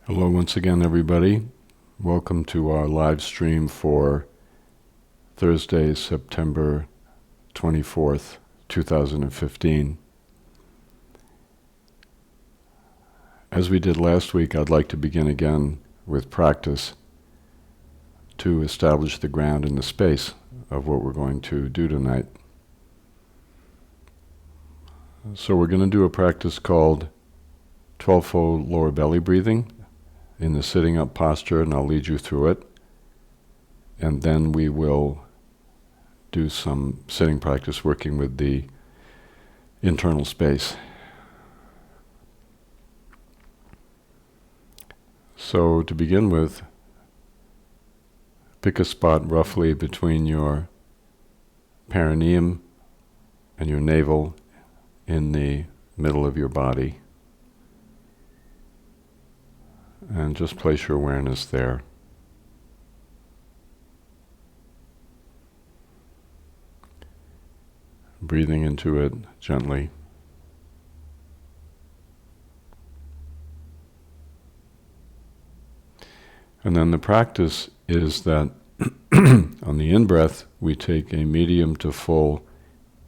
Hello once again, everybody. Welcome to our live stream for Thursday, September 24th, 2015. As we did last week, I'd like to begin again with practice to establish the ground and the space of what we're going to do tonight. So we're going to do a practice called 12-fold lower belly breathing in the sitting up posture, and I'll lead you through it. And then we will do some sitting practice working with the internal space. So to begin with, pick a spot roughly between your perineum and your navel in the middle of your body. And just place your awareness there. Breathing into it gently. And then the practice is that on the in-breath, we take a medium to full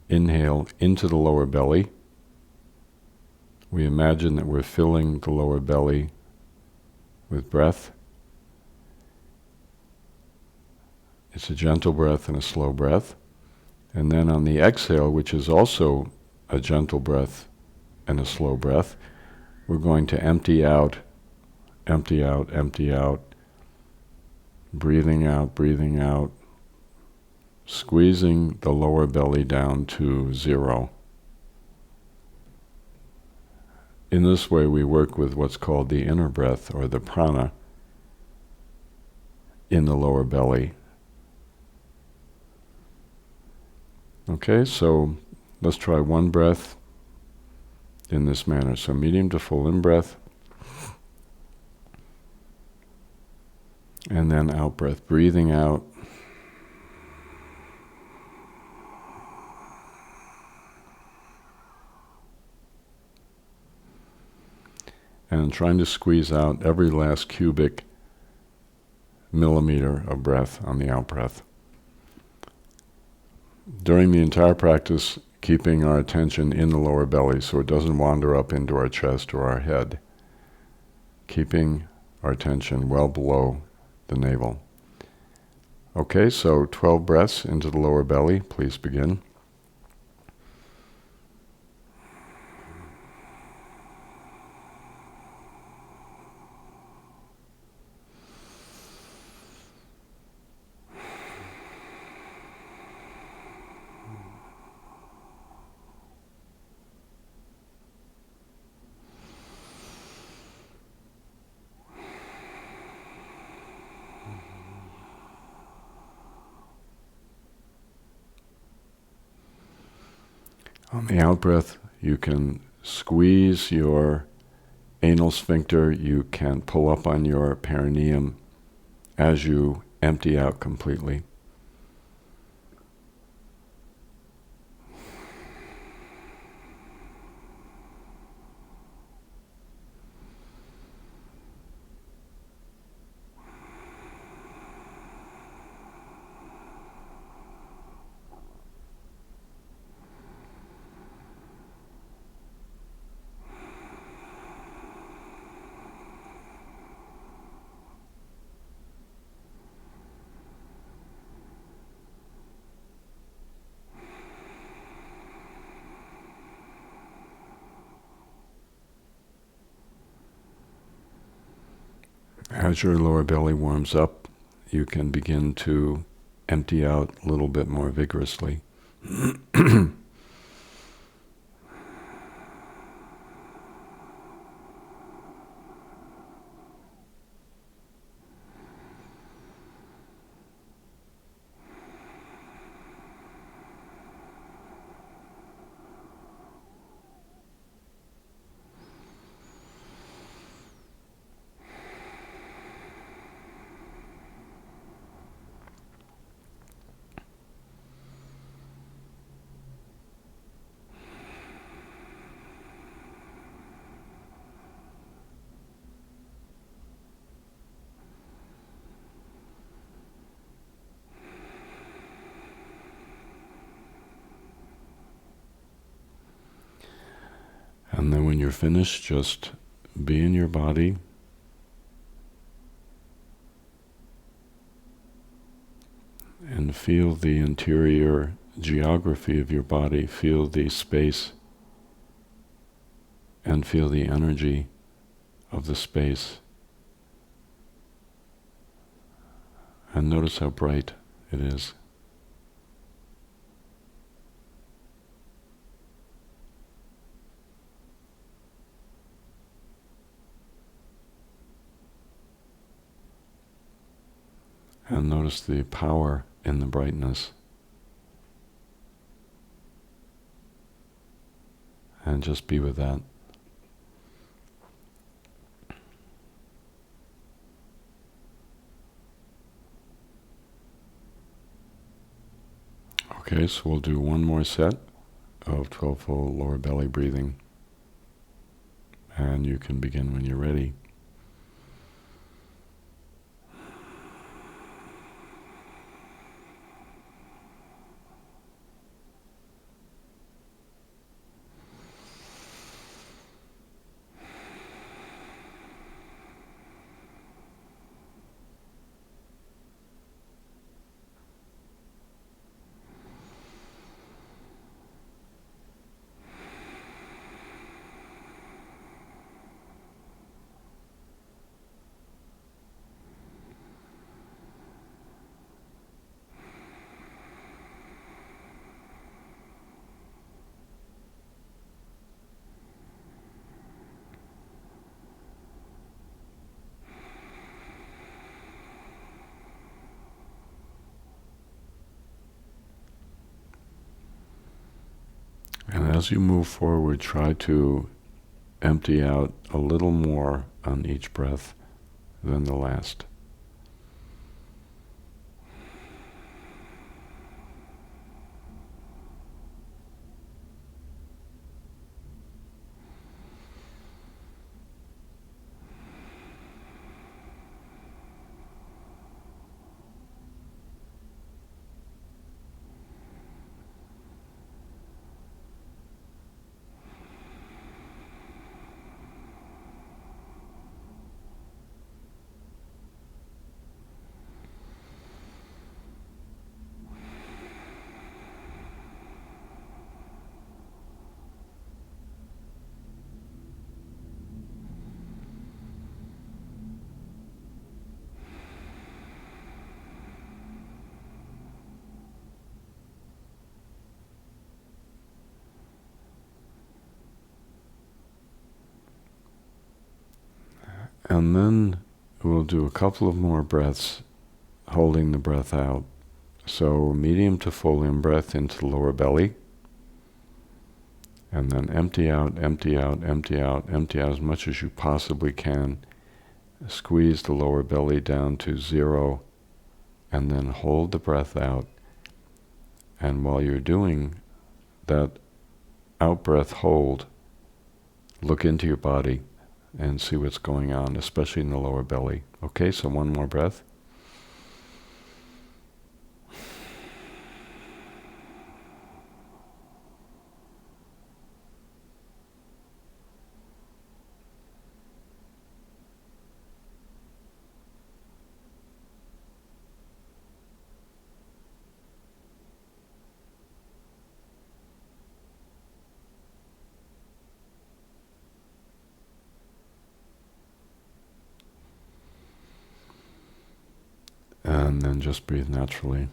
inhale into the lower belly. We imagine that we're filling the lower belly with breath. It's a gentle breath and a slow breath. And then on the exhale, which is also a gentle breath and a slow breath, we're going to empty out, empty out, empty out, breathing out, squeezing the lower belly down to zero. In this way, we work with what's called the inner breath, or the prana, in the lower belly. Okay, so let's try one breath in this manner. So medium to full in-breath, and then out-breath, breathing out. And trying to squeeze out every last cubic millimeter of breath on the out-breath. During the entire practice, keeping our attention in the lower belly so it doesn't wander up into our chest or our head. Keeping our attention well below the navel. Okay, so 12 breaths into the lower belly. Please begin. On the out-breath, you can squeeze your anal sphincter, you can pull up on your perineum as you empty out completely. As your lower belly warms up, you can begin to empty out a little bit more vigorously. And then when you're finished, just be in your body. And feel the interior geography of your body, feel the space, and feel the energy of the space. And notice how bright it is. And notice the power in the brightness. And just be with that. Okay, so we'll do one more set of 12-fold lower belly breathing. And you can begin when you're ready. And as you move forward, try to empty out a little more on each breath than the last. And then we'll do a couple of more breaths, holding the breath out. So medium to full in-breath into the lower belly. And then empty out, empty out, empty out, empty out as much as you possibly can. Squeeze the lower belly down to 0, and then hold the breath out. And while you're doing that out-breath hold, look into your body and see what's going on, especially in the lower belly. Okay, so one more breath. And then just breathe naturally.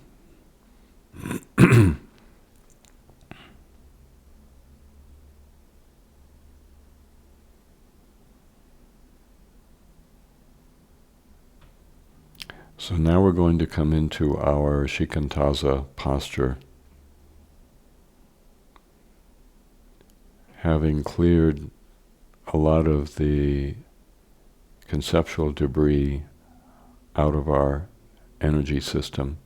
So now we're going to come into our Shikantaza posture. Having cleared a lot of the conceptual debris out of our energy system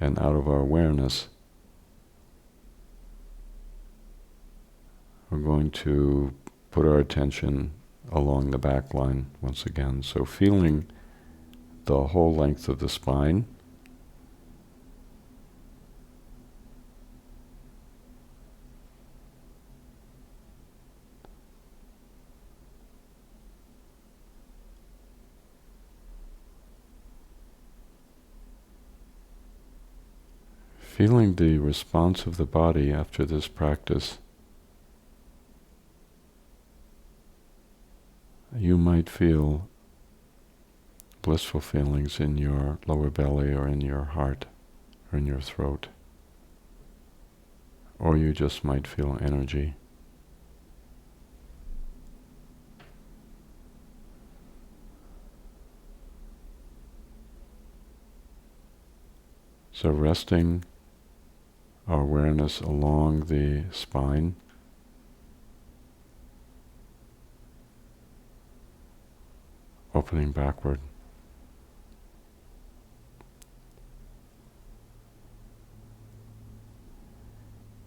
and out of our awareness, we're going to put our attention along the back line once again. So feeling the whole length of the spine, feeling the response of the body after this practice. You might feel blissful feelings in your lower belly or in your heart or in your throat. Or you just might feel energy. So resting our awareness along the spine, opening backward.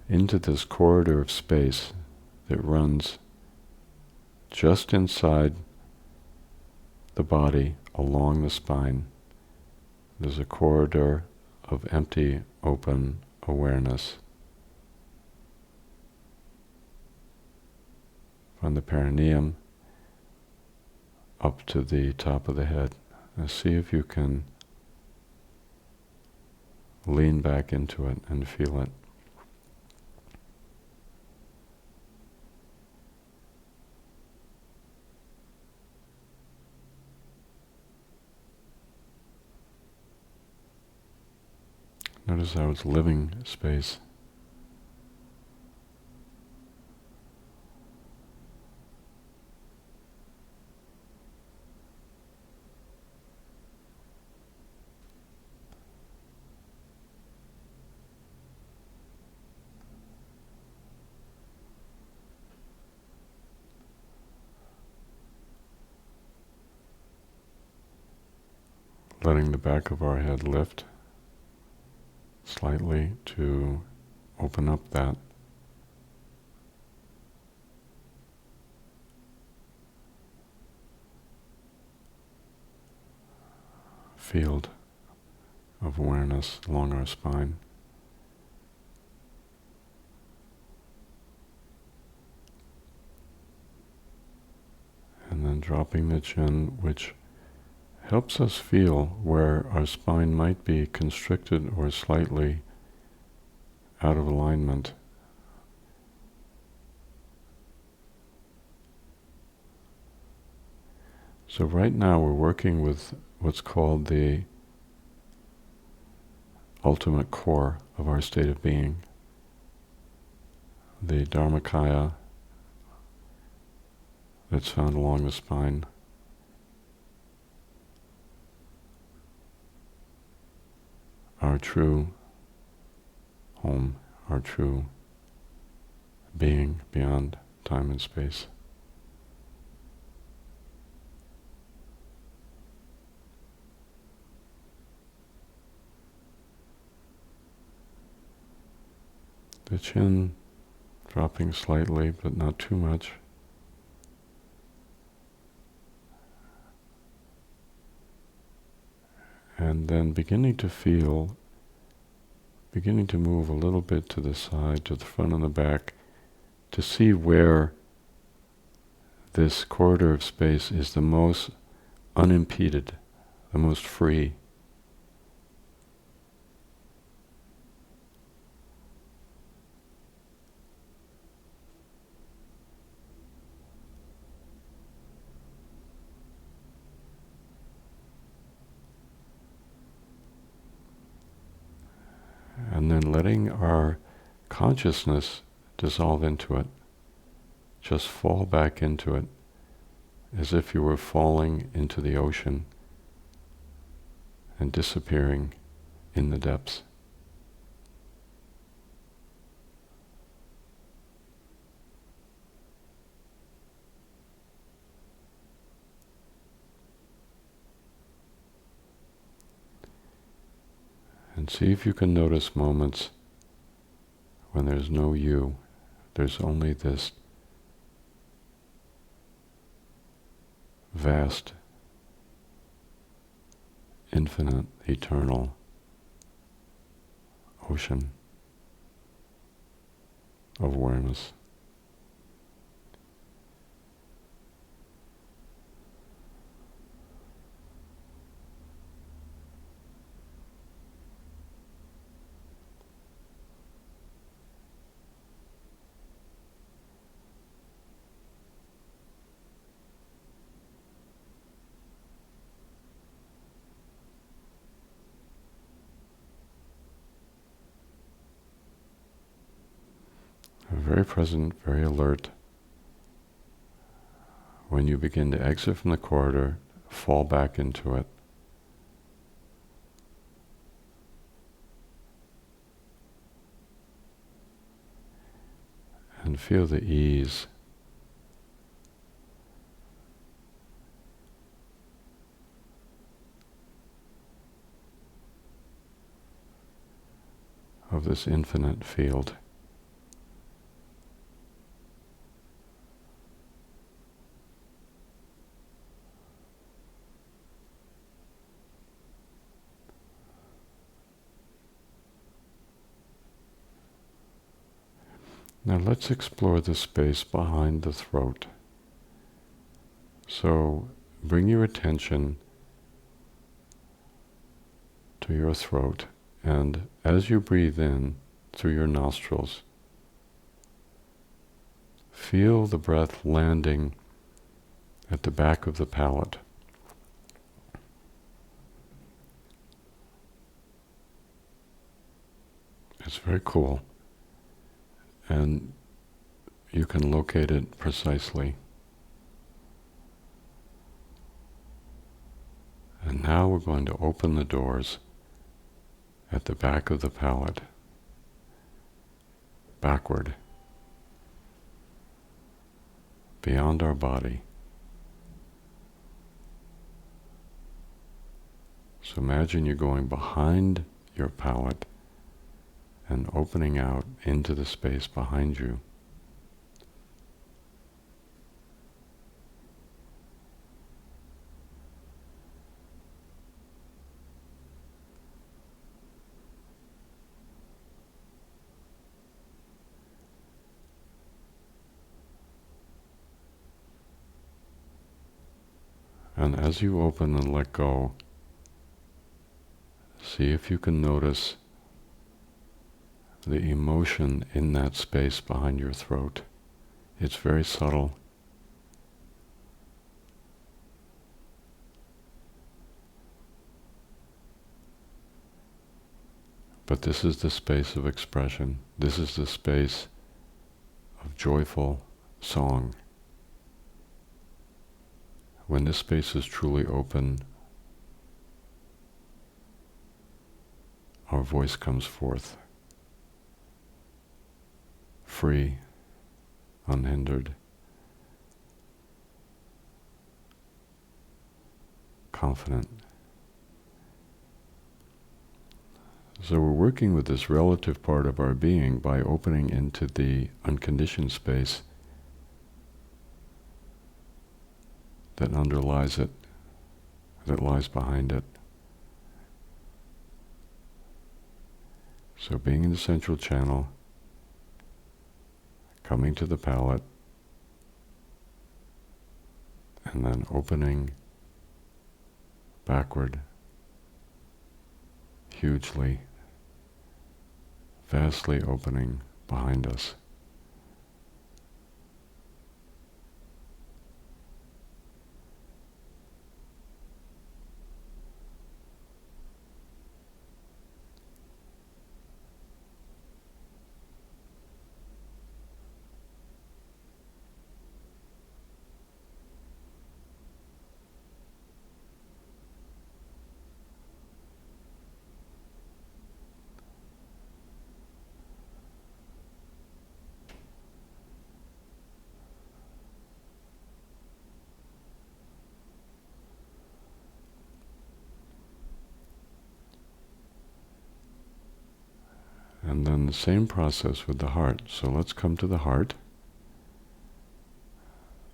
Into this corridor of space that runs just inside the body along the spine. There's a corridor of empty, open awareness from the perineum up to the top of the head. Now see if you can lean back into it and feel it. Notice how it's living space. Letting the back of our head lift slightly to open up that field of awareness along our spine. And then dropping the chin, which helps us feel where our spine might be constricted or slightly out of alignment. So right now we're working with what's called the ultimate core of our state of being, the Dharmakaya that's found along the spine. Our true home, our true being beyond time and space. The chin dropping slightly, but not too much. And then beginning to move a little bit to the side, to the front and the back, to see where this corridor of space is the most unimpeded, the most free. And then letting our consciousness dissolve into it, just fall back into it, as if you were falling into the ocean and disappearing in the depths. And see if you can notice moments when there's no you, there's only this vast, infinite, eternal ocean of awareness. very present, very alert. When you begin to exit from the corridor, fall back into it. And feel the ease of this infinite field. Now let's explore the space behind the throat. So bring your attention to your throat, and as you breathe in through your nostrils, feel the breath landing at the back of the palate. It's very cool, and you can locate it precisely. And now we're going to open the doors at the back of the palate, backward, beyond our body. So imagine you're going behind your palate and opening out into the space behind you. And as you open and let go, see if you can notice the emotion in that space behind your throat. It's very subtle. But this is the space of expression. This is the space of joyful song. When this space is truly open, our voice comes forth, free, unhindered, confident. So we're working with this relative part of our being by opening into the unconditioned space that underlies it, that lies behind it. So being in the central channel, coming to the palate, and then opening backward, hugely, vastly opening behind us. And then the same process with the heart. So let's come to the heart.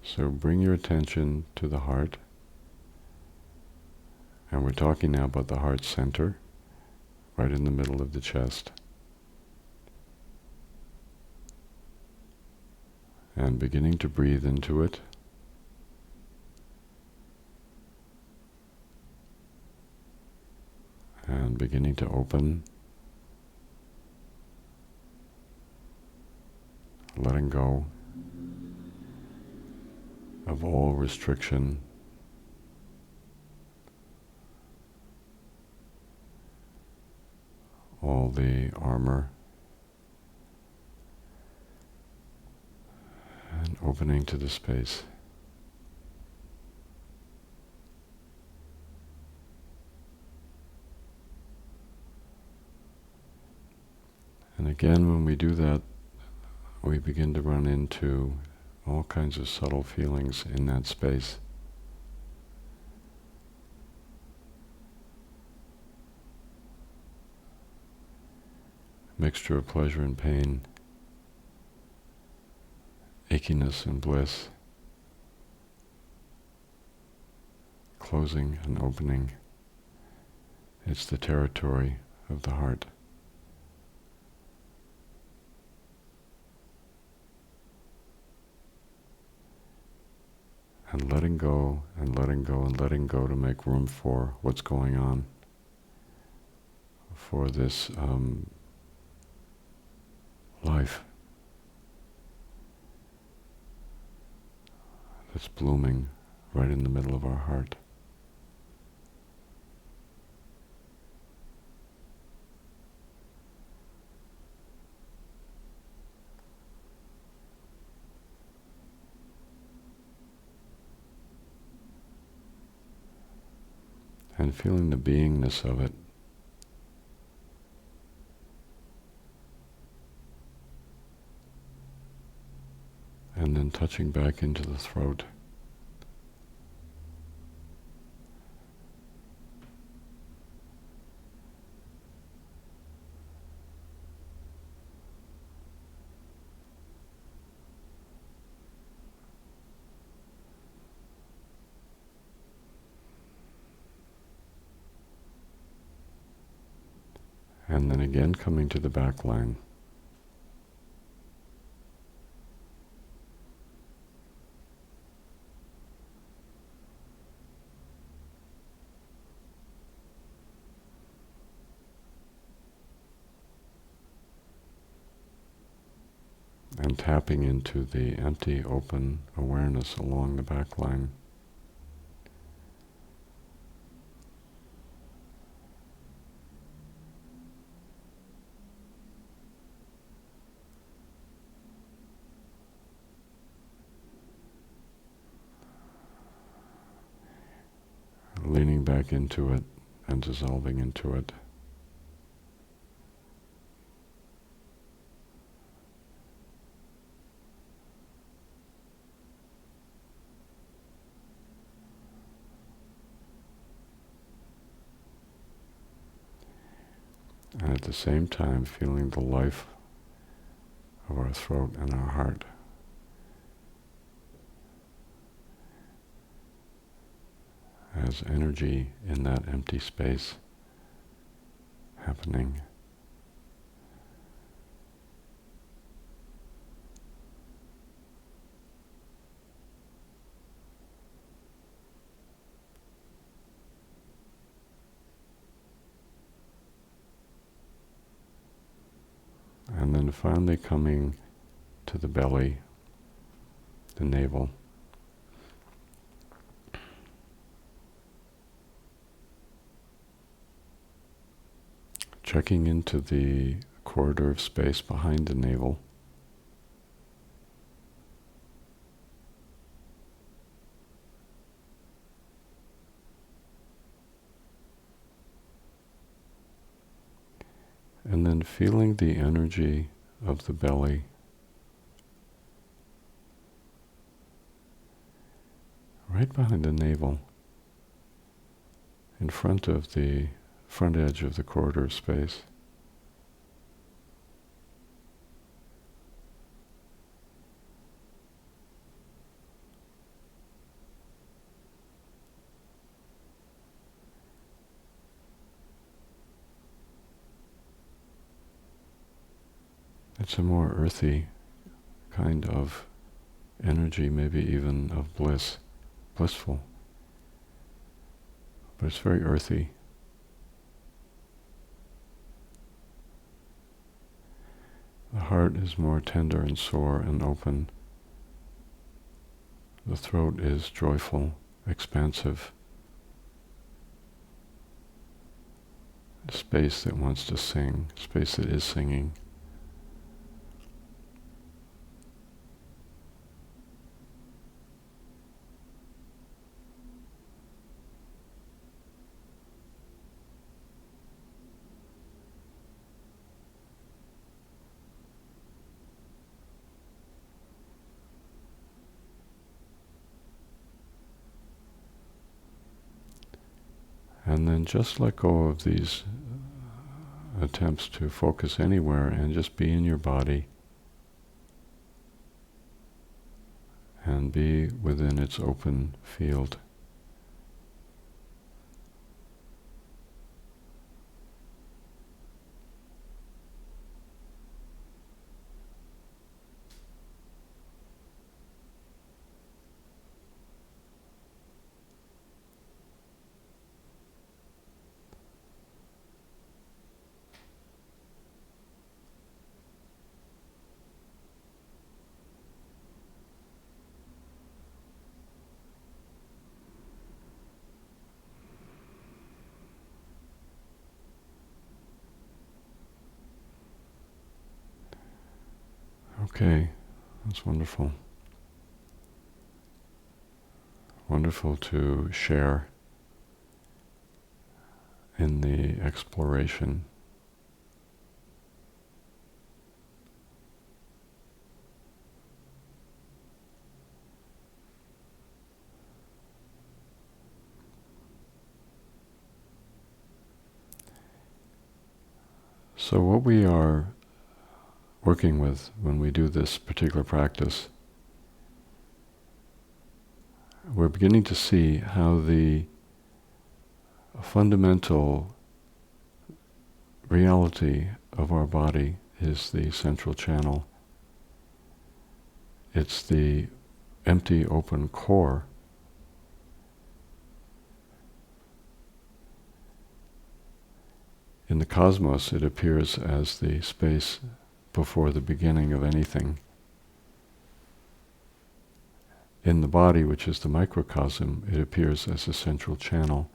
So bring your attention to the heart. And we're talking now about the heart center, right in the middle of the chest. And beginning to breathe into it. And beginning to open. Letting go of all restriction, all the armor, opening to the space. And again, when we do that, we begin to run into all kinds of subtle feelings in that space. Mixture of pleasure and pain, achiness and bliss, closing and opening. It's the territory of the heart. And letting go and letting go and letting go to make room for what's going on, for this life that's blooming right in the middle of our heart. And feeling the beingness of it. And then touching back into the throat. And then again coming to the back line. And tapping into the empty, open awareness along the back line. Leaning back into it and dissolving into it. And at the same time feeling the life of our throat and our heart. As energy in that empty space happening. And then finally coming to the belly, the navel. Checking into the corridor of space behind the navel. And then feeling the energy of the belly right behind the navel, in front of the front edge of the corridor of space. It's a more earthy kind of energy, maybe even of bliss, blissful, but it's very earthy. The heart is more tender and sore and open. The throat is joyful, expansive. A space that wants to sing, space that is singing. And then just let go of these attempts to focus anywhere and just be in your body and be within its open field. Okay, that's wonderful. Wonderful to share in the exploration. So what we are working with when we do this particular practice, we're beginning to see how the fundamental reality of our body is the central channel. It's the empty, open core. In the cosmos, it appears as the space before the beginning of anything. In the body, which is the microcosm, it appears as a central channel.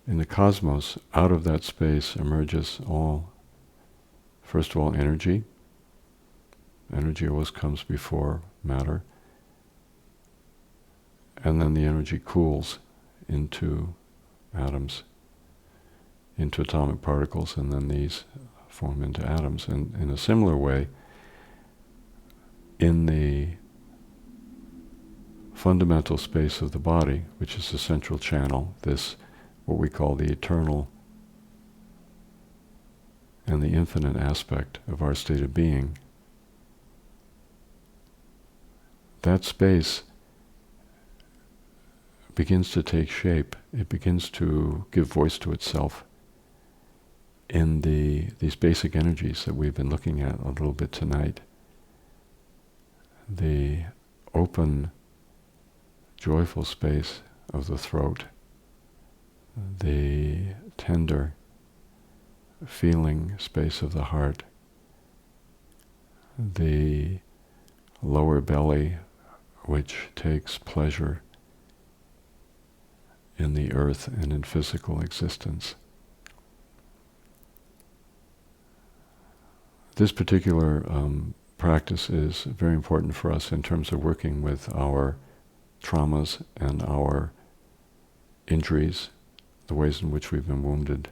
In the cosmos, out of that space emerges first of all, energy. Energy always comes before matter. And then the energy cools into atoms, into atomic particles, and then these form into atoms. And in a similar way, in the fundamental space of the body, which is the central channel, this, what we call the eternal and the infinite aspect of our state of being, that space begins to take shape. It begins to give voice to itself in these basic energies that we've been looking at a little bit tonight. The open, joyful space of the throat, the tender, feeling space of the heart, the lower belly, which takes pleasure in the earth and in physical existence. This particular practice is very important for us in terms of working with our traumas and our injuries, the ways in which we've been wounded.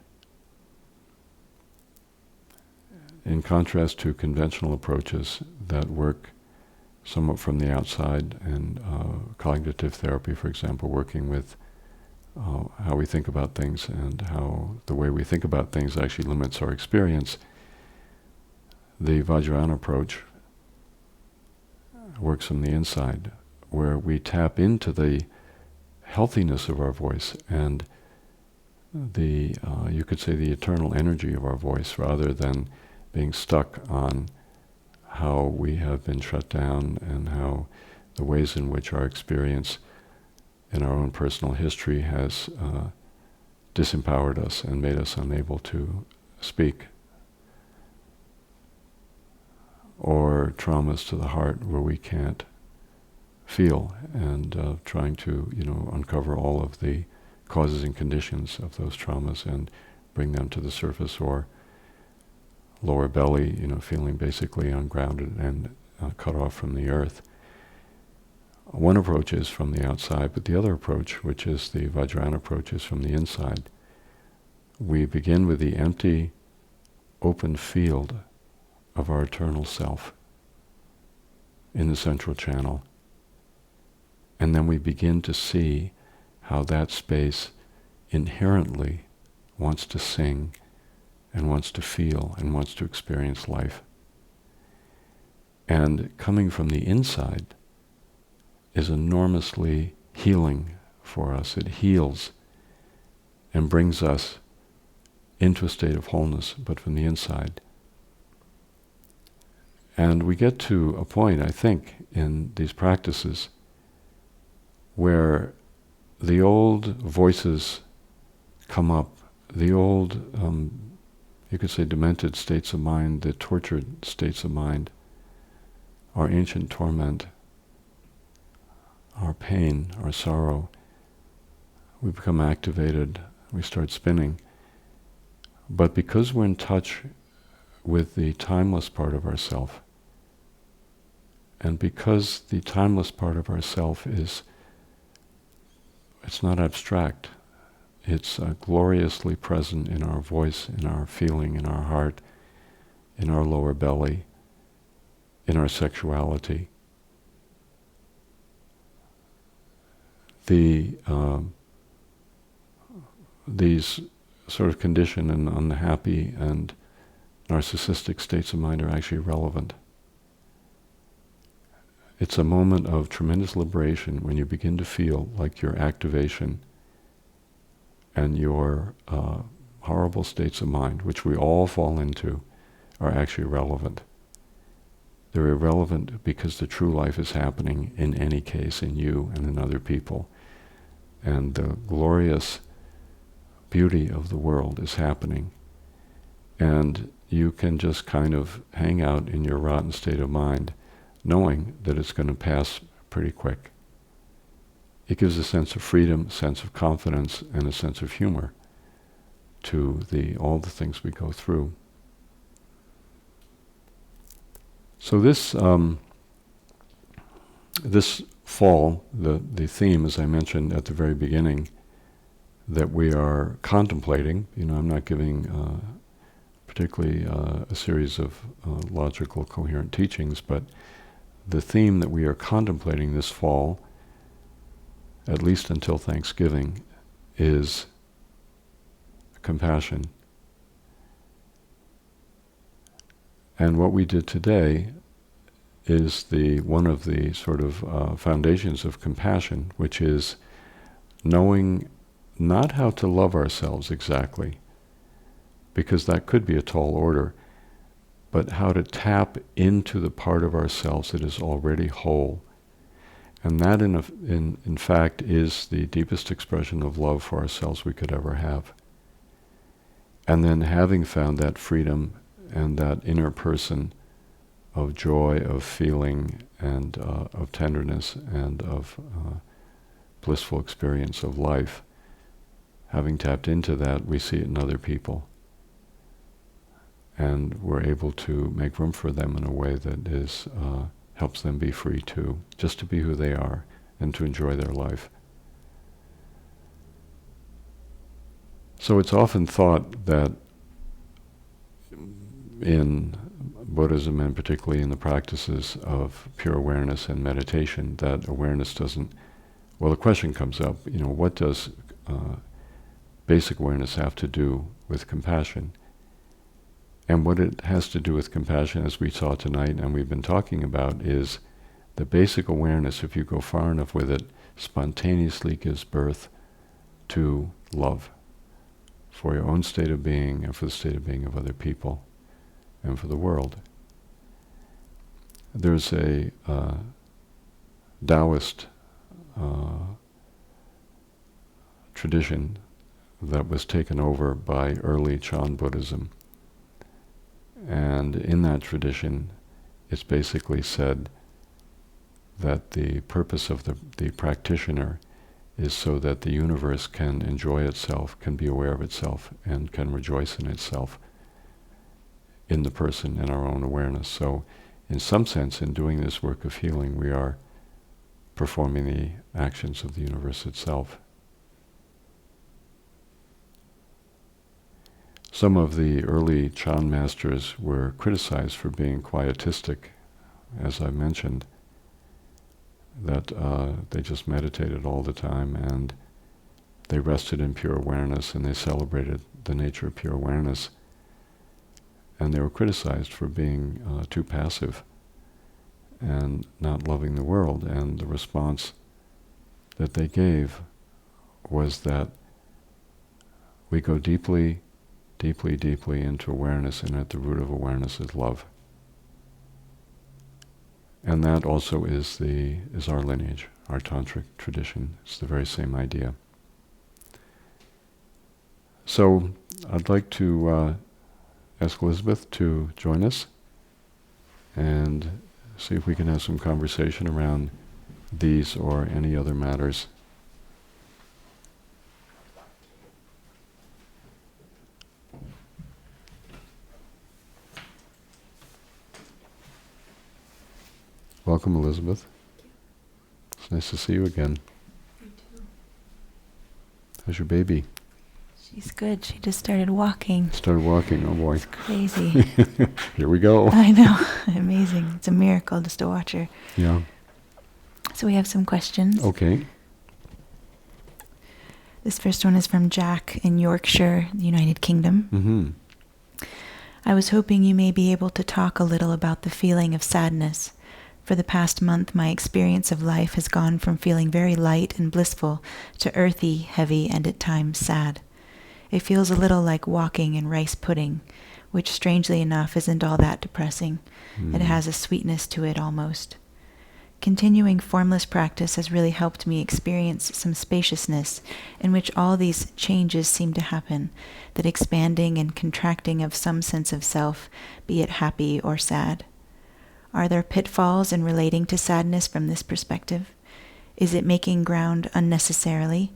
In contrast to conventional approaches that work somewhat from the outside, and cognitive therapy, for example, working with how we think about things and how the way we think about things actually limits our experience, the Vajrayana approach works from the inside, where we tap into the healthiness of our voice and the, you could say, the eternal energy of our voice, rather than being stuck on how we have been shut down and how the ways in which our experience in our own personal history has disempowered us and made us unable to speak. Or traumas to the heart where we can't feel, and trying to, uncover all of the causes and conditions of those traumas and bring them to the surface. Or lower belly, feeling basically ungrounded and cut off from the earth. One approach is from the outside, but the other approach, which is the Vajrayana approach, is from the inside. We begin with the empty, open field of our eternal self in the central channel. And then we begin to see how that space inherently wants to sing and wants to feel and wants to experience life. And coming from the inside is enormously healing for us. It heals and brings us into a state of wholeness, but from the inside. And we get to a point, I think, in these practices where the old voices come up, the old, you could say, demented states of mind, the tortured states of mind, our ancient torment, our pain, our sorrow. We become activated, we start spinning. But because we're in touch with the timeless part of ourself, and because the timeless part of ourself it's not abstract, it's gloriously present in our voice, in our feeling, in our heart, in our lower belly, in our sexuality. These sort of conditioned and unhappy and narcissistic states of mind are actually relevant. It's a moment of tremendous liberation when you begin to feel like your activation and your horrible states of mind, which we all fall into, are actually relevant. They're irrelevant because the true life is happening in any case, in you and in other people. And the glorious beauty of the world is happening. And you can just kind of hang out in your rotten state of mind, knowing that it's going to pass pretty quick. It gives a sense of freedom, a sense of confidence, and a sense of humor to all the things we go through. So this fall, the theme, as I mentioned at the very beginning, that we are contemplating, I'm not giving particularly a series of logical, coherent teachings, but the theme that we are contemplating this fall, at least until Thanksgiving, is compassion. And what we did today is one of the sort of foundations of compassion, which is knowing not how to love ourselves exactly, because that could be a tall order, but how to tap into the part of ourselves that is already whole. And that, in fact, is the deepest expression of love for ourselves we could ever have. And then having found that freedom and that inner person of joy, of feeling, and of tenderness, and of blissful experience of life, having tapped into that, we see it in other people. And we're able to make room for them in a way that helps them be free too, just to be who they are and to enjoy their life. So it's often thought that in Buddhism, and particularly in the practices of pure awareness and meditation, that awareness doesn't... Well, the question comes up, what does basic awareness have to do with compassion? And what it has to do with compassion, as we saw tonight and we've been talking about, is the basic awareness, if you go far enough with it, spontaneously gives birth to love for your own state of being and for the state of being of other people and for the world. There's a Taoist tradition that was taken over by early Chan Buddhism. And in that tradition, it's basically said that the purpose of the practitioner is so that the universe can enjoy itself, can be aware of itself, and can rejoice in itself, in the person and our own awareness. So in some sense, in doing this work of healing, we are performing the actions of the universe itself. Some of the early Chan masters were criticized for being quietistic, as I mentioned. that they just meditated all the time, and they rested in pure awareness, and they celebrated the nature of pure awareness. And they were criticized for being too passive and not loving the world. And the response that they gave was that we go deeply, deeply, deeply into awareness, and at the root of awareness is love. And that also is our lineage, our tantric tradition. It's the very same idea. So I'd like to ask Elizabeth to join us and see if we can have some conversation around these or any other matters. Welcome, Elizabeth. It's nice to see you again. You too. How's your baby? She's good. She just started walking. Started walking, oh boy. It's crazy. Here we go. I know. Amazing. It's a miracle just to watch her. Yeah. So we have some questions. Okay. This first one is from Jack in Yorkshire, the United Kingdom. Mm-hmm. I was hoping you may be able to talk a little about the feeling of sadness. For the past month, my experience of life has gone from feeling very light and blissful to earthy, heavy, and at times sad. It feels a little like walking in rice pudding, which strangely enough isn't all that depressing. It has a sweetness to it almost. Continuing formless practice has really helped me experience some spaciousness in which all these changes seem to happen, that expanding and contracting of some sense of self, be it happy or sad. Are there pitfalls in relating to sadness from this perspective? Is it making ground unnecessarily?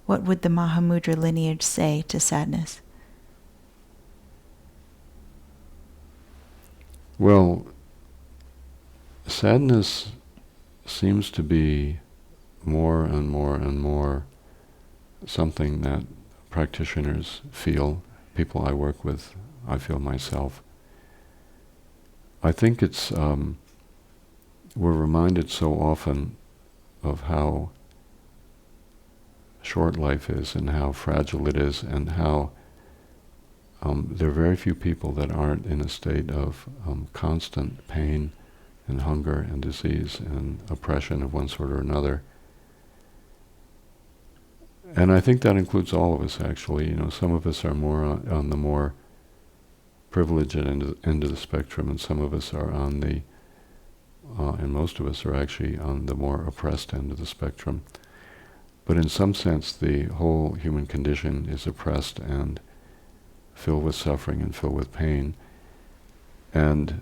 What would the Mahamudra lineage say to sadness? Well, sadness seems to be more and more and more something that practitioners feel, people I work with, I feel myself. I think it's, we're reminded so often of how short life is and how fragile it is, and how there are very few people that aren't in a state of constant pain and hunger and disease and oppression of one sort or another. And I think that includes all of us, actually. You know, some of us are more on the more privileged end of the spectrum, and some of us are on the, and most of us are actually on the more oppressed end of the spectrum. But in some sense, the whole human condition is oppressed and filled with suffering and filled with pain. And,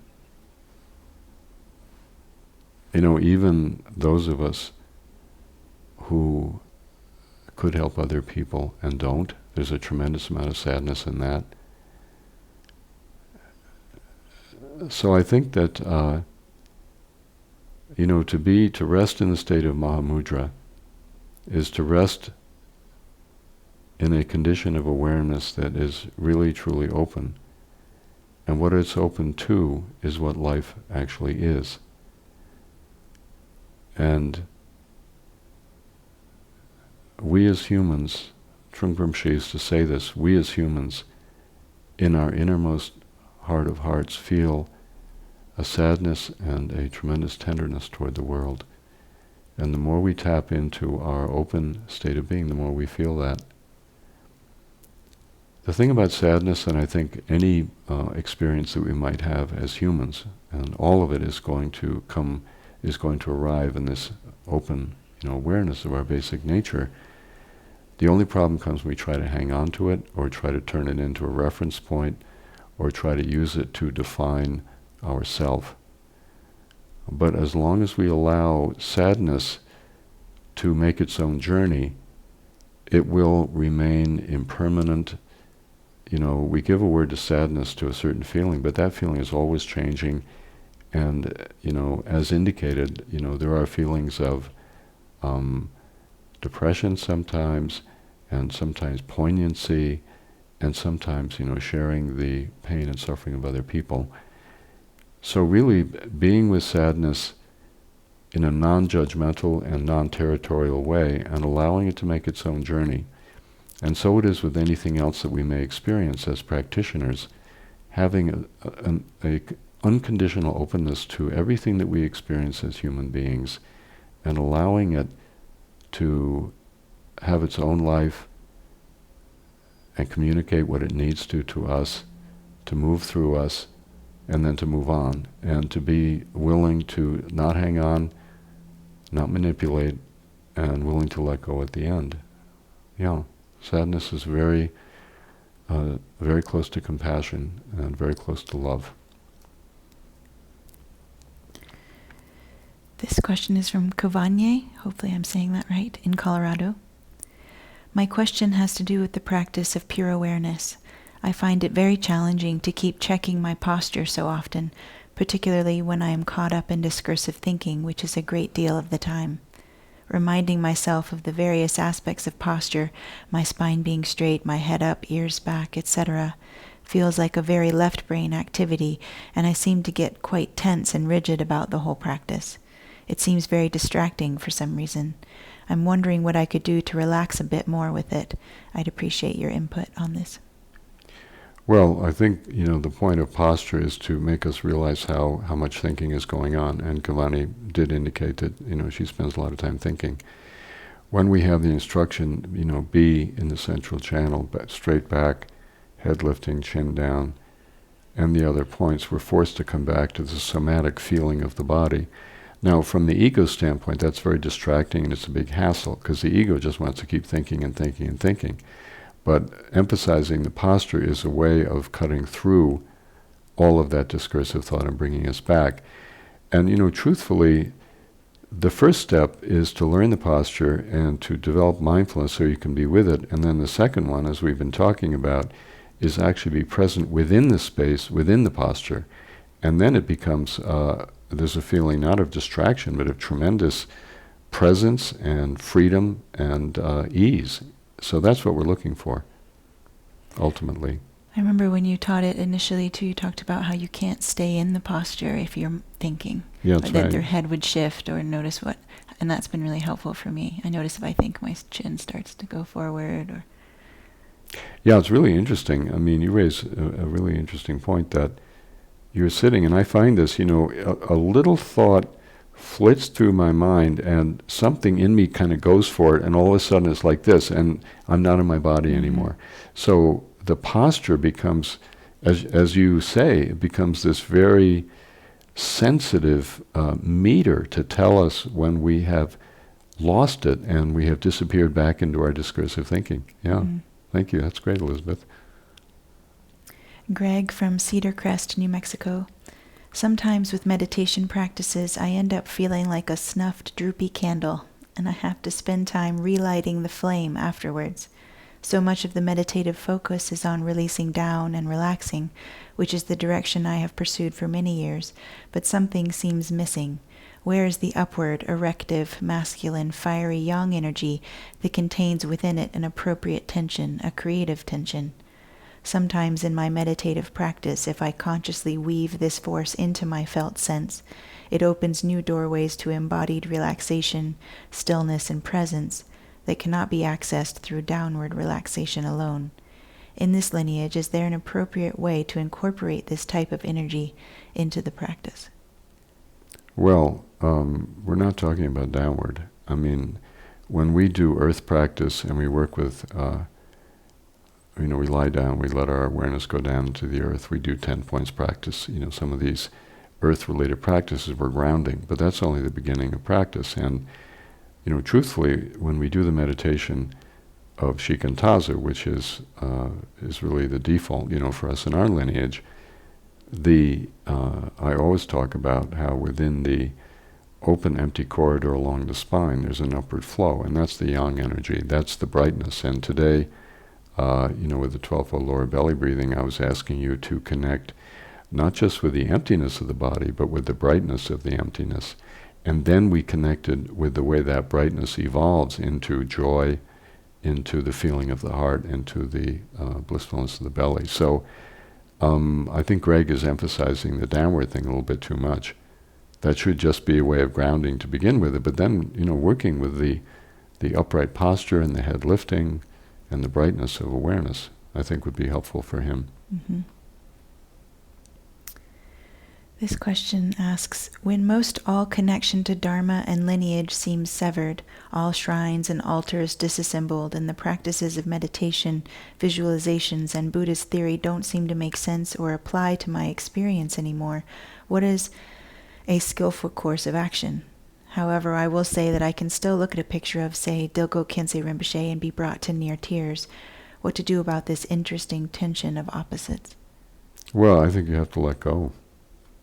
you know, even those of us who could help other people and don't, there's a tremendous amount of sadness in that. So I think that, you know, to rest in the state of Mahamudra is to rest in a condition of awareness that is really truly open. And what it's open to is what life actually is. And we as humans, Trungpa Rinpoche used to say this, we as humans, in our innermost heart of hearts, feel a sadness and a tremendous tenderness toward the world. And the more we tap into our open state of being, the more we feel that. The thing about sadness, and I think any experience that we might have as humans, and all of it is going to arrive in this open, you know, awareness of our basic nature. The only problem comes when we try to hang on to it, or try to turn it into a reference point, or try to use it to define ourself. But as long as we allow sadness to make its own journey, it will remain impermanent. You know, we give a word to sadness to a certain feeling, but that feeling is always changing. And, you know, as indicated, you know, there are feelings of depression sometimes, and sometimes poignancy, and sometimes, you know, sharing the pain and suffering of other people. So really, being with sadness in a non-judgmental and non-territorial way, and allowing it to make its own journey. And so it is with anything else that we may experience as practitioners, having a unconditional openness to everything that we experience as human beings, and allowing it to have its own life and communicate what it needs to us, to move through us, and then to move on, and to be willing to not hang on, not manipulate, and willing to let go at the end. Yeah, sadness is very close to compassion and very close to love. This question is from Kavanye, hopefully I'm saying that right, in Colorado. My question has to do with the practice of pure awareness. I find it very challenging to keep checking my posture so often, particularly when I am caught up in discursive thinking, which is a great deal of the time. Reminding myself of the various aspects of posture, my spine being straight, my head up, ears back, etc., feels like a very left brain activity, and I seem to get quite tense and rigid about the whole practice. It seems very distracting for some reason. I'm wondering what I could do to relax a bit more with it. I'd appreciate your input on this. Well, I think, the point of posture is to make us realize how much thinking is going on. And Kavani did indicate that, she spends a lot of time thinking. When we have the instruction, be in the central channel, straight back, head lifting, chin down, and the other points, we're forced to come back to the somatic feeling of the body. Now, from the ego standpoint, that's very distracting and it's a big hassle, because the ego just wants to keep thinking and thinking and thinking. But emphasizing the posture is a way of cutting through all of that discursive thought and bringing us back. And, truthfully, the first step is to learn the posture and to develop mindfulness so you can be with it. And then the second one, as we've been talking about, is actually be present within the space, within the posture. And then it becomes, there's a feeling not of distraction, but of tremendous presence and freedom and ease. So that's what we're looking for, ultimately. I remember when you taught it initially, too, you talked about how you can't stay in the posture if you're thinking. Yeah, that's or that right. their head would shift or notice what, and that's been really helpful for me. I notice if I think my chin starts to go forward or... Yeah, it's really interesting. I mean, you raise a really interesting point that you're sitting, and I find this, a little thought flits through my mind and something in me kind of goes for it, and all of a sudden it's like this, and I'm not in my body anymore. So the posture becomes, as you say, it becomes this very sensitive meter to tell us when we have lost it and we have disappeared back into our discursive thinking. Yeah, Thank you. That's great, Elizabeth. Greg from Cedar Crest, New Mexico. Sometimes with meditation practices, I end up feeling like a snuffed, droopy candle, and I have to spend time relighting the flame afterwards. So much of the meditative focus is on releasing down and relaxing, which is the direction I have pursued for many years, but something seems missing. Where is the upward, erective, masculine, fiery, yang energy that contains within it an appropriate tension, a creative tension? Sometimes in my meditative practice, if I consciously weave this force into my felt sense, it opens new doorways to embodied relaxation, stillness, and presence that cannot be accessed through downward relaxation alone. In this lineage, is there an appropriate way to incorporate this type of energy into the practice? Well, we're not talking about downward. I mean, when we do earth practice and we work with we lie down, we let our awareness go down to the earth, we do 10 points practice, some of these earth-related practices, we're grounding, but that's only the beginning of practice. And, truthfully, when we do the meditation of Shikantaza, which is really the default, for us in our lineage, I always talk about how within the open, empty corridor along the spine, there's an upward flow, and that's the yang energy, that's the brightness. And today, with the 12-fold lower belly breathing, I was asking you to connect not just with the emptiness of the body, but with the brightness of the emptiness. And then we connected with the way that brightness evolves into joy, into the feeling of the heart, into the blissfulness of the belly. So I think Greg is emphasizing the downward thing a little bit too much. That should just be a way of grounding to begin with it. But then, working with the upright posture and the head lifting and the brightness of awareness, I think would be helpful for him. Mm-hmm. This question asks, when most all connection to Dharma and lineage seems severed, all shrines and altars disassembled, and the practices of meditation, visualizations, and Buddhist theory don't seem to make sense or apply to my experience anymore, what is a skillful course of action? However, I will say that I can still look at a picture of, say, Dilgo Khyentse Rinpoche and be brought to near tears. What to do about this interesting tension of opposites? Well, I think you have to let go.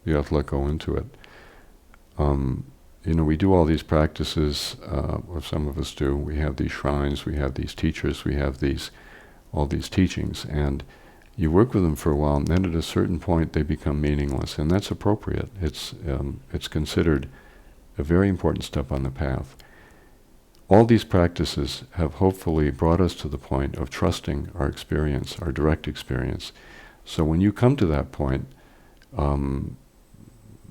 You have to let go into it. We do all these practices, or some of us do. We have these shrines, we have these teachers, we have all these teachings, and you work with them for a while, and then at a certain point they become meaningless, and that's appropriate. It's considered a very important step on the path. All these practices have hopefully brought us to the point of trusting our experience, our direct experience. So when you come to that point,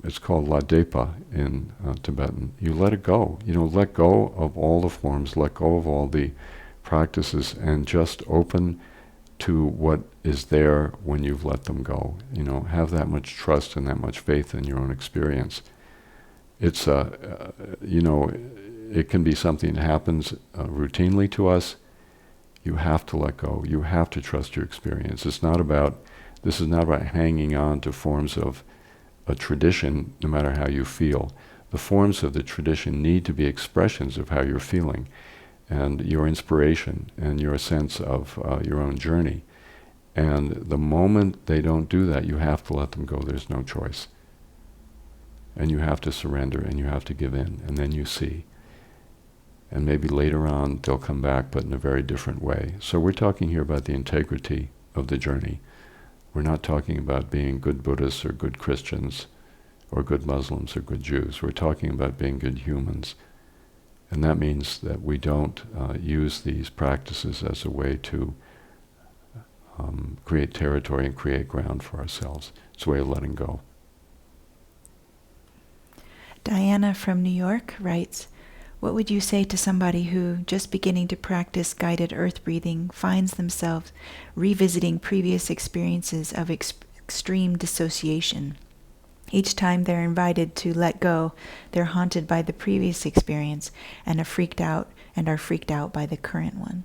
it's called Ladepa in Tibetan. You let it go. Let go of all the forms, let go of all the practices, and just open to what is there when you've let them go. Have that much trust and that much faith in your own experience. It's it can be something that happens routinely to us. You have to let go. You have to trust your experience. This is not about hanging on to forms of a tradition, no matter how you feel. The forms of the tradition need to be expressions of how you're feeling, and your inspiration, and your sense of your own journey. And the moment they don't do that, you have to let them go. There's no choice. And you have to surrender, and you have to give in, and then you see. And maybe later on they'll come back, but in a very different way. So we're talking here about the integrity of the journey. We're not talking about being good Buddhists or good Christians or good Muslims or good Jews. We're talking about being good humans. And that means that we don't use these practices as a way to create territory and create ground for ourselves. It's a way of letting go. Diana from New York writes, what would you say to somebody who, just beginning to practice guided earth breathing, finds themselves revisiting previous experiences of extreme dissociation? Each time they're invited to let go, they're haunted by the previous experience and are freaked out by the current one.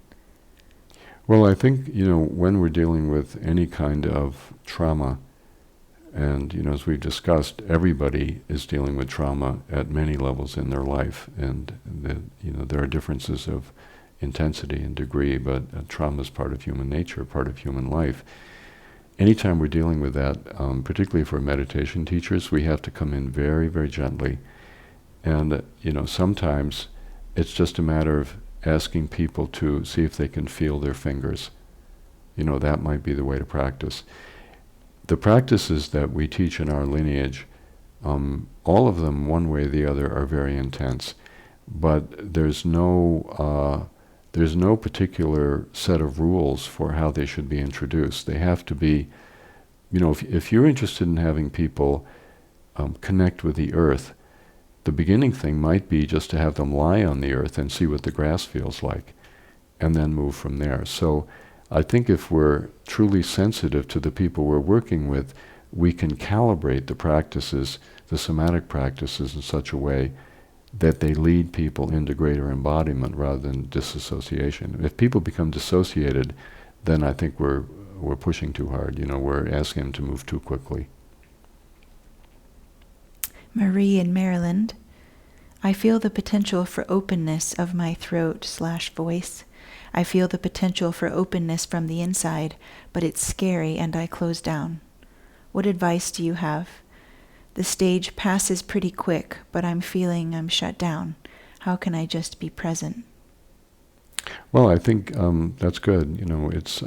Well, I think, when we're dealing with any kind of trauma, and, as we've discussed, everybody is dealing with trauma at many levels in their life. And, there are differences of intensity and degree, but trauma is part of human nature, part of human life. Anytime we're dealing with that, particularly for meditation teachers, we have to come in very, very gently. And, sometimes it's just a matter of asking people to see if they can feel their fingers. That might be the way to practice. The practices that we teach in our lineage, all of them, one way or the other, are very intense. But there's no particular set of rules for how they should be introduced. They have to be, if you're interested in having people connect with the earth, the beginning thing might be just to have them lie on the earth and see what the grass feels like, and then move from there. So I think if we're truly sensitive to the people we're working with, we can calibrate the practices, the somatic practices, in such a way that they lead people into greater embodiment rather than disassociation. If people become dissociated, then I think we're pushing too hard. We're asking them to move too quickly. Marie in Maryland, I feel the potential for openness of my throat/voice. I feel the potential for openness from the inside, but it's scary and I close down. What advice do you have? The stage passes pretty quick, but I'm feeling I'm shut down. How can I just be present? Well, I think that's good. It's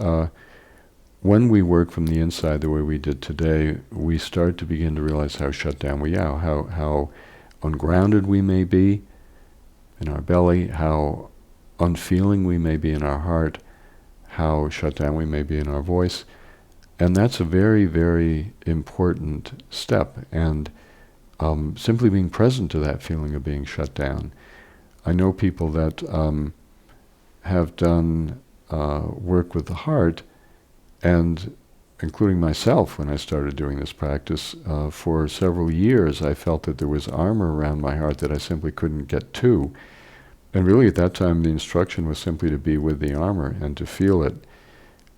when we work from the inside the way we did today, we start to begin to realize how shut down we are, how ungrounded we may be in our belly, how unfeeling we may be in our heart, how shut down we may be in our voice. And that's a very, very important step. And simply being present to that feeling of being shut down. I know people that have done work with the heart, and including myself when I started doing this practice, for several years I felt that there was armor around my heart that I simply couldn't get to. And really at that time the instruction was simply to be with the armor and to feel it.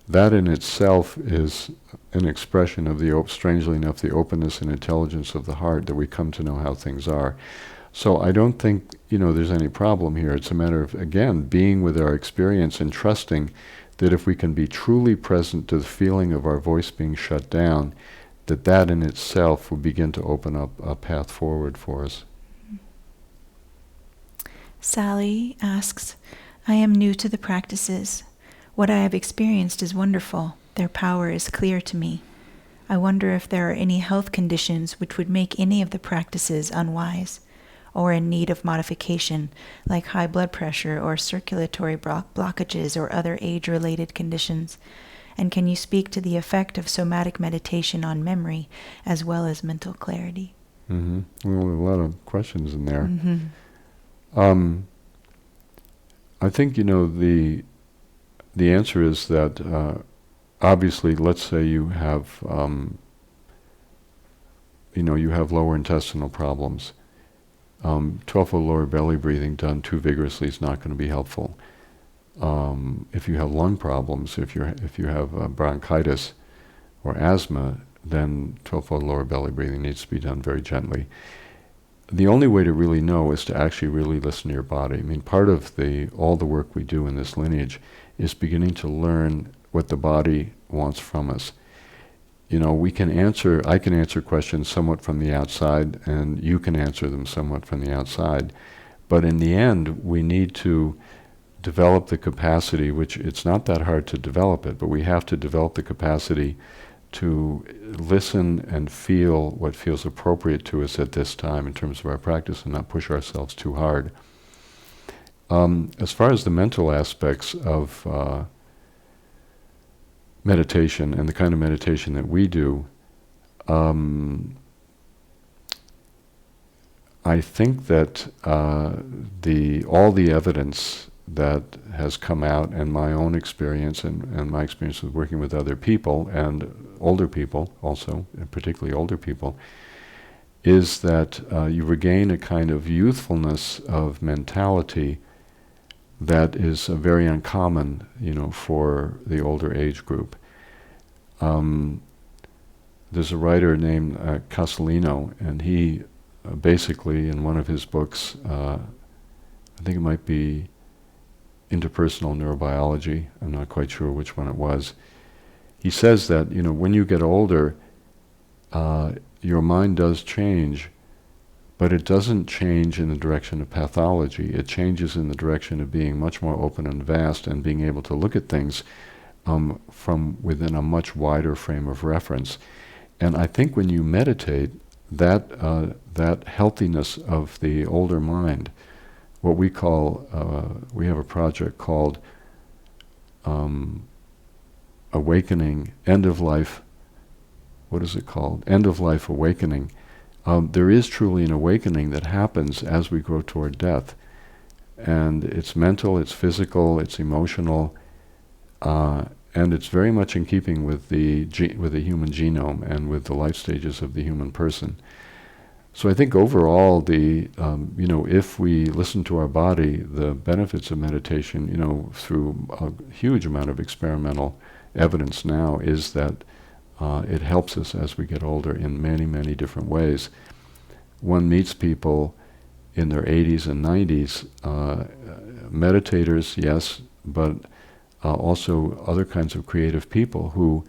That in itself is an expression of the, strangely enough, the openness and intelligence of the heart, that we come to know how things are. So I don't think, there's any problem here. It's a matter of, again, being with our experience and trusting that if we can be truly present to the feeling of our voice being shut down, that in itself will begin to open up a path forward for us. Sally asks, I am new to the practices. What I have experienced is wonderful. Their power is clear to me. I wonder if there are any health conditions which would make any of the practices unwise or in need of modification, like high blood pressure or circulatory blockages or other age-related conditions. And can you speak to the effect of somatic meditation on memory as well as mental clarity? Mm-hmm. Well, a lot of questions in there. Mm-hmm. I think, the answer is that obviously, let's say you have, you have lower intestinal problems. 12-fold lower belly breathing done too vigorously is not going to be helpful. If you have lung problems, if you have bronchitis or asthma, then 12-fold lower belly breathing needs to be done very gently. The only way to really know is to actually really listen to your body. I mean, part of all the work we do in this lineage is beginning to learn what the body wants from us. I can answer questions somewhat from the outside, and you can answer them somewhat from the outside. But in the end, we need to develop the capacity, which it's not that hard to develop it, but we have to develop the capacity to listen and feel what feels appropriate to us at this time in terms of our practice and not push ourselves too hard. As far as the mental aspects of meditation and the kind of meditation that we do, I think that all the evidence that has come out, and my own experience and my experience with working with other people and older people also, and particularly older people, is that you regain a kind of youthfulness of mentality that is very uncommon, for the older age group. There's a writer named Casalino, and he basically, in one of his books, I think it might be Interpersonal Neurobiology, I'm not quite sure which one it was, he says that, when you get older, your mind does change, but it doesn't change in the direction of pathology. It changes in the direction of being much more open and vast and being able to look at things from within a much wider frame of reference. And I think when you meditate, that healthiness of the older mind, what we call, we have a project called Awakening, End of Life, what is it called? End of Life Awakening. There is truly an awakening that happens as we grow toward death. And it's mental, it's physical, it's emotional, and it's very much in keeping with the human genome and with the life stages of the human person. So I think overall, if we listen to our body, the benefits of meditation, through a huge amount of experimental evidence now, is that it helps us as we get older in many, many different ways. One meets people in their 80s and 90s, meditators, yes, but also other kinds of creative people who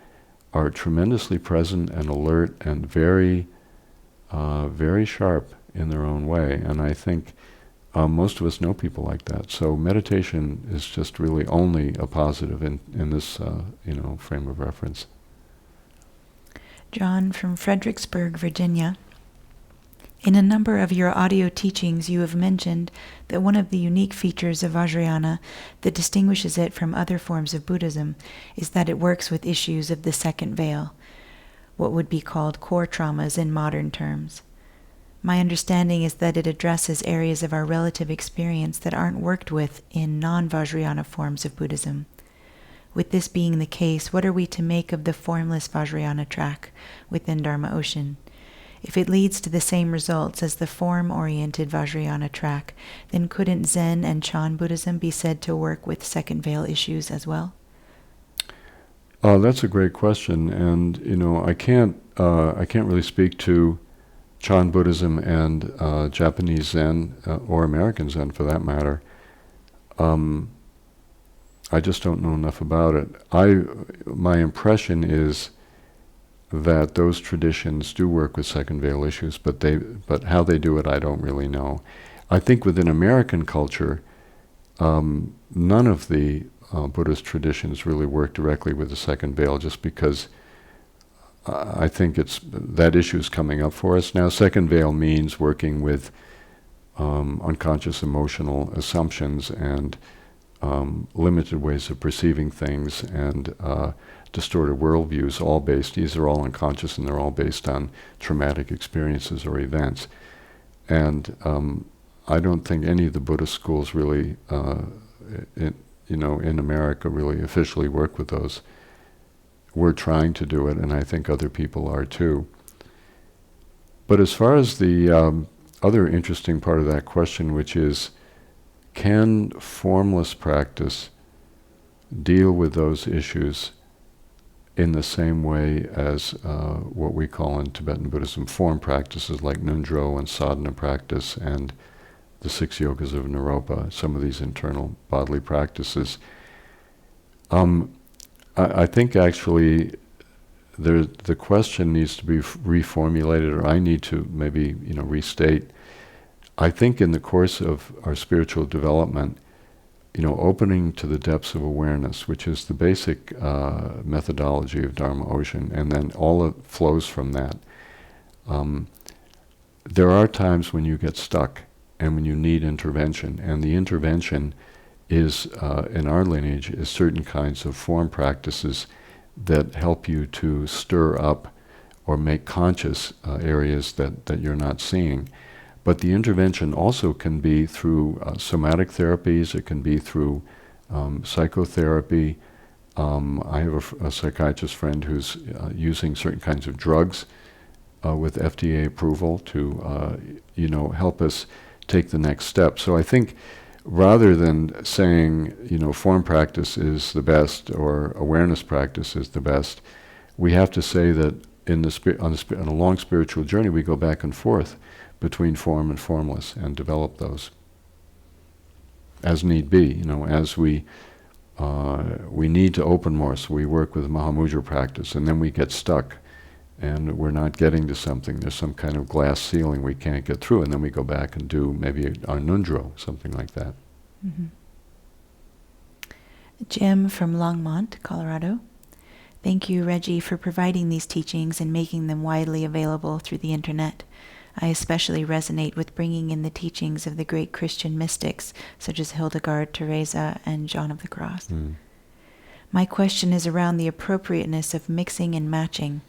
are tremendously present and alert and very, very sharp in their own way. And I think most of us know people like that. So meditation is just really only a positive in this, frame of reference. John from Fredericksburg, Virginia. In a number of your audio teachings, you have mentioned that one of the unique features of Vajrayana that distinguishes it from other forms of Buddhism is that it works with issues of the second veil, what would be called core traumas in modern terms. My understanding is that it addresses areas of our relative experience that aren't worked with in non-Vajrayana forms of Buddhism. With this being the case, what are we to make of the formless Vajrayana track within Dharma Ocean? If it leads to the same results as the form-oriented Vajrayana track, then couldn't Zen and Chan Buddhism be said to work with second veil issues as well? That's a great question, and I can't really speak to Chan Buddhism and Japanese Zen or American Zen for that matter. I just don't know enough about it. My impression is that those traditions do work with second veil issues, but how they do it, I don't really know. I think within American culture, none of the Buddhist traditions really work directly with the second veil, just because I think that issue is coming up for us now. Second veil means working with unconscious emotional assumptions and limited ways of perceiving things and distorted worldviews, these are all unconscious and they're all based on traumatic experiences or events. And I don't think any of the Buddhist schools really, in America really officially work with those. We're trying to do it, and I think other people are too. But as far as the other interesting part of that question, which is, can formless practice deal with those issues in the same way as what we call in Tibetan Buddhism form practices like Nundro and sadhana practice and the 6 yogas of Naropa, some of these internal bodily practices? I think actually the question needs to be reformulated, or I need to maybe restate. I think in the course of our spiritual development, opening to the depths of awareness, which is the basic methodology of Dharma Ocean, and then all it flows from that. There are times when you get stuck and when you need intervention, and the intervention is, in our lineage, is certain kinds of form practices that help you to stir up or make conscious areas that you're not seeing. But the intervention also can be through somatic therapies, it can be through psychotherapy. I have a psychiatrist friend who's using certain kinds of drugs with FDA approval to help us take the next step. So I think rather than saying, form practice is the best or awareness practice is the best, we have to say that on a long spiritual journey, we go back and forth between form and formless and develop those as need be. As we need to open more, so we work with Mahamudra practice, and then we get stuck and we're not getting to something. There's some kind of glass ceiling we can't get through, and then we go back and do maybe our Nundro, something like that. Mm-hmm. Jim from Longmont, Colorado. Thank you, Reggie, for providing these teachings and making them widely available through the internet. I especially resonate with bringing in the teachings of the great Christian mystics, such as Hildegard, Teresa, and John of the Cross. Mm. My question is around the appropriateness of mixing and matching.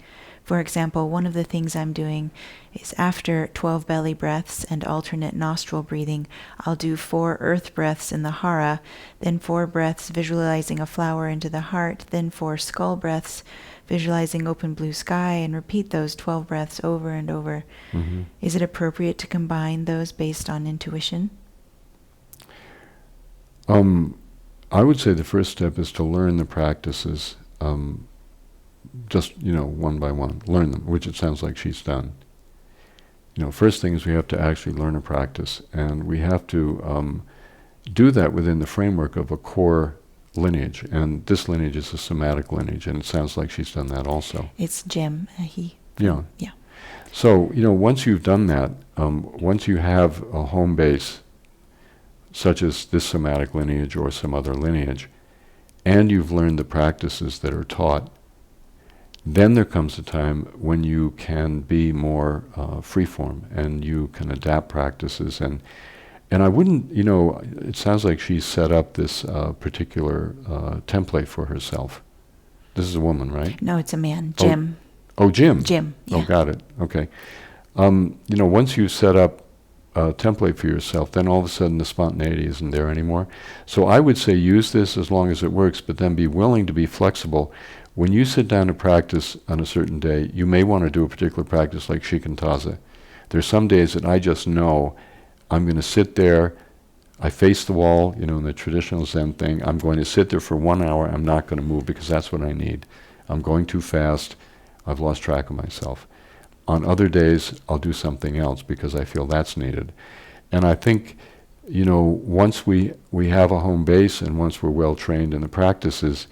For example, one of the things I'm doing is after 12 belly breaths and alternate nostril breathing, I'll do 4 earth breaths in the hara, then 4 breaths visualizing a flower into the heart, then 4 skull breaths visualizing open blue sky, and repeat those 12 breaths over and over. Mm-hmm. Is it appropriate to combine those based on intuition? I would say the first step is to learn the practices, just, one by one. Learn them, which it sounds like she's done. First thing is we have to actually learn a practice, and we have to do that within the framework of a core lineage, and this lineage is a somatic lineage, and it sounds like she's done that also. It's Jim, he. Yeah. Yeah. So, once you've done that, once you have a home base, such as this somatic lineage or some other lineage, and you've learned the practices that are taught, then there comes a time when you can be more freeform, and you can adapt practices. And I wouldn't, it sounds like she's set up this particular template for herself. This is a woman, right? No, it's a man, Jim. Oh, Jim. Jim, yeah. Oh, got it. Okay. Once you set up a template for yourself, then all of a sudden the spontaneity isn't there anymore. So I would say use this as long as it works, but then be willing to be flexible. When you sit down to practice on a certain day, you may want to do a particular practice like shikantaza. There's some days that I just know I'm going to sit there, I face the wall, in the traditional Zen thing. I'm going to sit there for 1 hour. I'm not going to move because that's what I need. I'm going too fast. I've lost track of myself. On other days, I'll do something else because I feel that's needed. And I think, once we have a home base and once we're well trained in the practices,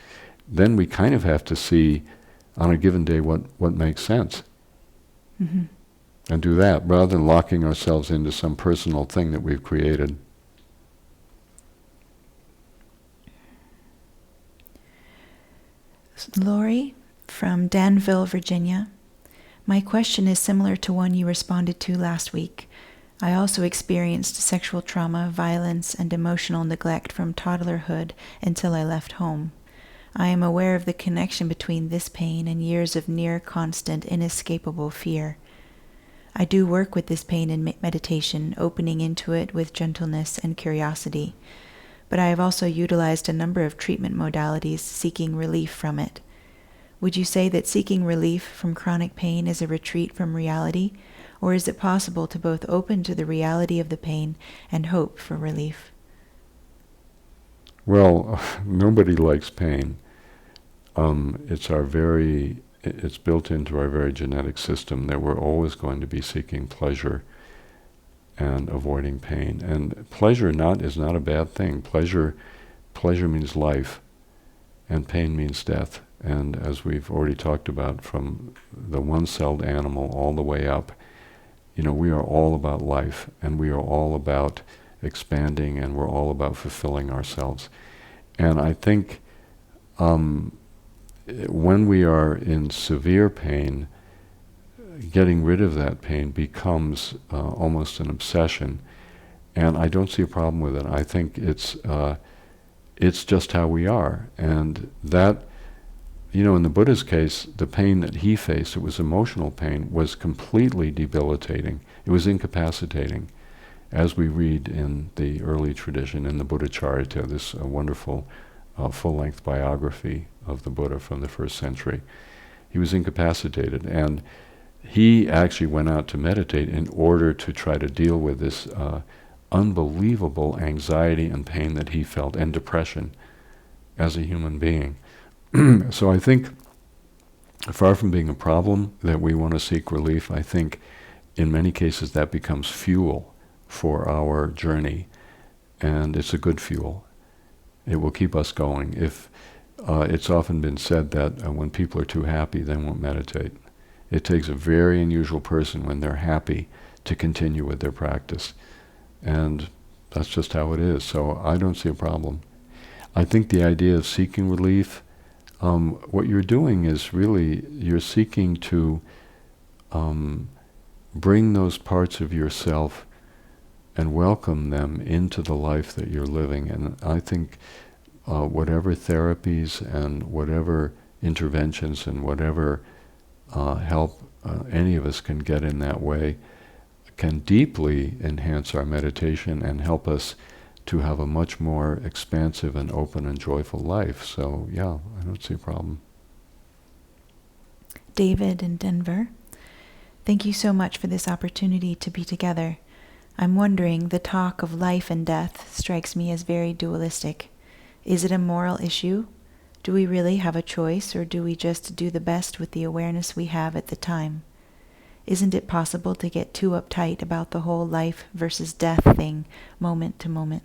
then we kind of have to see on a given day what makes sense. Mm-hmm. And do that rather than locking ourselves into some personal thing that we've created. Lori from Danville, Virginia. My question is similar to one you responded to last week. I also experienced sexual trauma, violence, and emotional neglect from toddlerhood until I left home. I am aware of the connection between this pain and years of near constant, inescapable fear. I do work with this pain in meditation, opening into it with gentleness and curiosity, but I have also utilized a number of treatment modalities seeking relief from it. Would you say that seeking relief from chronic pain is a retreat from reality, or is it possible to both open to the reality of the pain and hope for relief? Well, nobody likes pain. It's built into our very genetic system that we're always going to be seeking pleasure and avoiding pain. And pleasure is not a bad thing. Pleasure means life, and pain means death. And as we've already talked about, from the one-celled animal all the way up, we are all about life, and we are all about expanding, and we're all about fulfilling ourselves. And I think when we are in severe pain, getting rid of that pain becomes almost an obsession. And I don't see a problem with it. I think it's just how we are. And that, in the Buddha's case, the pain that he faced, it was emotional pain, was completely debilitating. It was incapacitating. As we read in the early tradition, in the Buddhacharita, this wonderful full-length biography of the Buddha from the 1st century, he was incapacitated. And he actually went out to meditate in order to try to deal with this unbelievable anxiety and pain that he felt, and depression as a human being. So I think, far from being a problem that we want to seek relief, I think in many cases that becomes fuel for our journey, and it's a good fuel. It will keep us going. If it's often been said that when people are too happy, they won't meditate. It takes a very unusual person when they're happy to continue with their practice, and that's just how it is. So I don't see a problem. I think the idea of seeking relief, what you're doing is really, you're seeking to bring those parts of yourself and welcome them into the life that you're living. And I think whatever therapies and whatever interventions and whatever help any of us can get in that way can deeply enhance our meditation and help us to have a much more expansive and open and joyful life. So yeah, I don't see a problem. David in Denver. Thank you so much for this opportunity to be together. I'm wondering, the talk of life and death strikes me as very dualistic. Is it a moral issue? Do we really have a choice, or do we just do the best with the awareness we have at the time? Isn't it possible to get too uptight about the whole life versus death thing, moment to moment?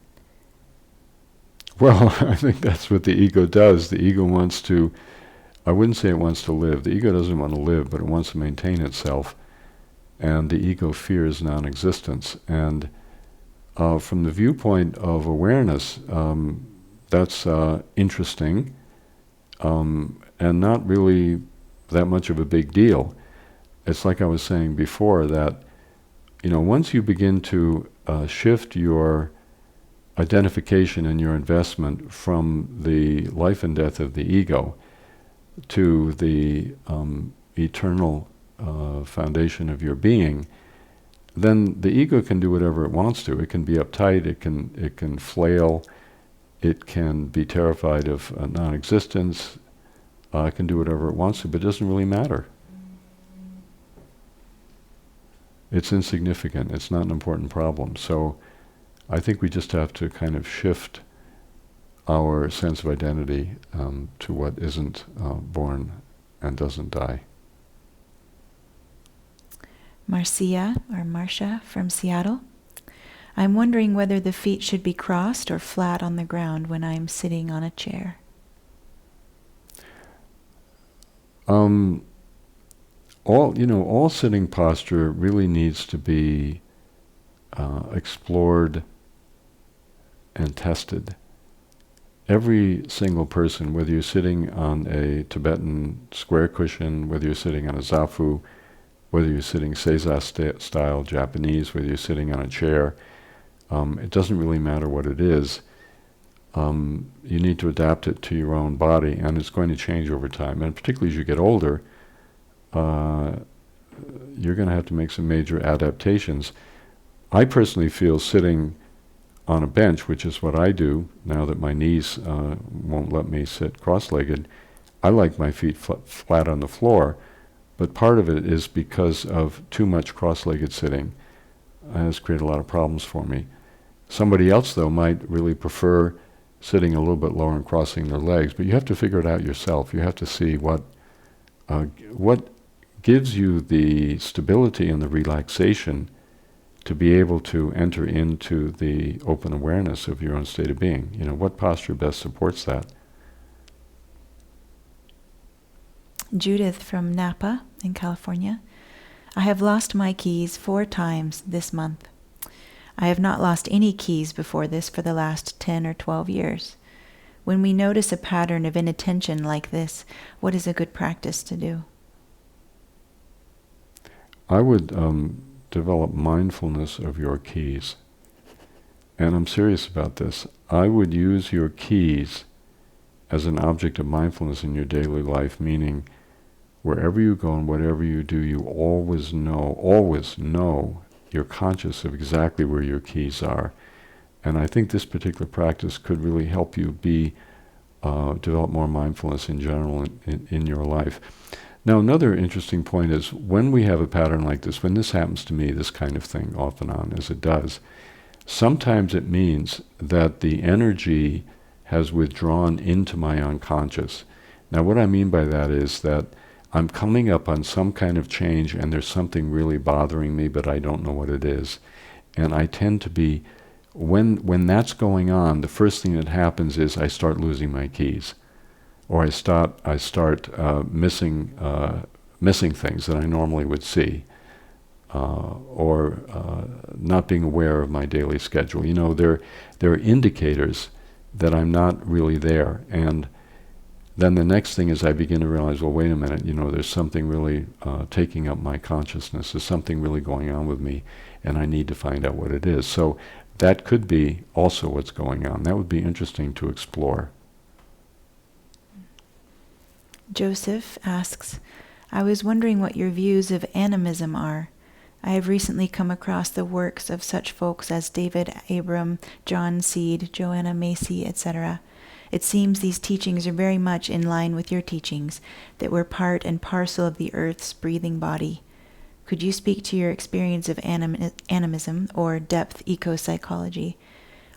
Well, I think that's what the ego does. The ego wants to, I wouldn't say it wants to live. The ego doesn't want to live, but it wants to maintain itself. And the ego fears non-existence. And from the viewpoint of awareness, that's interesting, and not really that much of a big deal. It's like I was saying before, that once you begin to shift your identification and your investment from the life and death of the ego to the eternal foundation of your being, then the ego can do whatever it wants to. It can be uptight, it can flail, it can be terrified of non-existence, it can do whatever it wants to, but it doesn't really matter. It's insignificant, it's not an important problem. So I think we just have to kind of shift our sense of identity to what isn't born and doesn't die. Marcia, or Marcia, from Seattle. I'm wondering whether the feet should be crossed or flat on the ground when I'm sitting on a chair. All sitting posture really needs to be explored and tested. Every single person, whether you're sitting on a Tibetan square cushion, whether you're sitting on a zafu, whether you're sitting Seiza style Japanese, whether you're sitting on a chair, it doesn't really matter what it is. You need to adapt it to your own body, and it's going to change over time. And particularly as you get older, you're going to have to make some major adaptations. I personally feel sitting on a bench, which is what I do now that my knees won't let me sit cross-legged, I like my feet flat on the floor, but part of it is because of too much cross-legged sitting. It has created a lot of problems for me. Somebody else, though, might really prefer sitting a little bit lower and crossing their legs, but you have to figure it out yourself. You have to see what gives you the stability and the relaxation to be able to enter into the open awareness of your own state of being. What posture best supports that? Judith from Napa in California. I have lost my keys 4 times this month. I have not lost any keys before this for the last 10 or 12 years. When we notice a pattern of inattention like this, what is a good practice to do? I would develop mindfulness of your keys. And I'm serious about this. I would use your keys as an object of mindfulness in your daily life, meaning wherever you go and whatever you do, you always know, you're conscious of exactly where your keys are. And I think this particular practice could really help you develop more mindfulness in general in your life. Now, another interesting point is when we have a pattern like this, when this happens to me, this kind of thing off and on, as it does, sometimes it means that the energy has withdrawn into my unconscious. Now, what I mean by that is that I'm coming up on some kind of change and there's something really bothering me, but I don't know what it is. And I tend to be, when that's going on, the first thing that happens is I start losing my keys. Or I start missing things that I normally would see, or not being aware of my daily schedule. There are indicators that I'm not really there, and then the next thing is I begin to realize, well, wait a minute, there's something really taking up my consciousness. There's something really going on with me, and I need to find out what it is. So that could be also what's going on. That would be interesting to explore. Joseph asks, I was wondering what your views of animism are. I have recently come across the works of such folks as David Abram, John Seed, Joanna Macy, etc. It seems these teachings are very much in line with your teachings, that we're part and parcel of the earth's breathing body. Could you speak to your experience of animism or depth eco-psychology?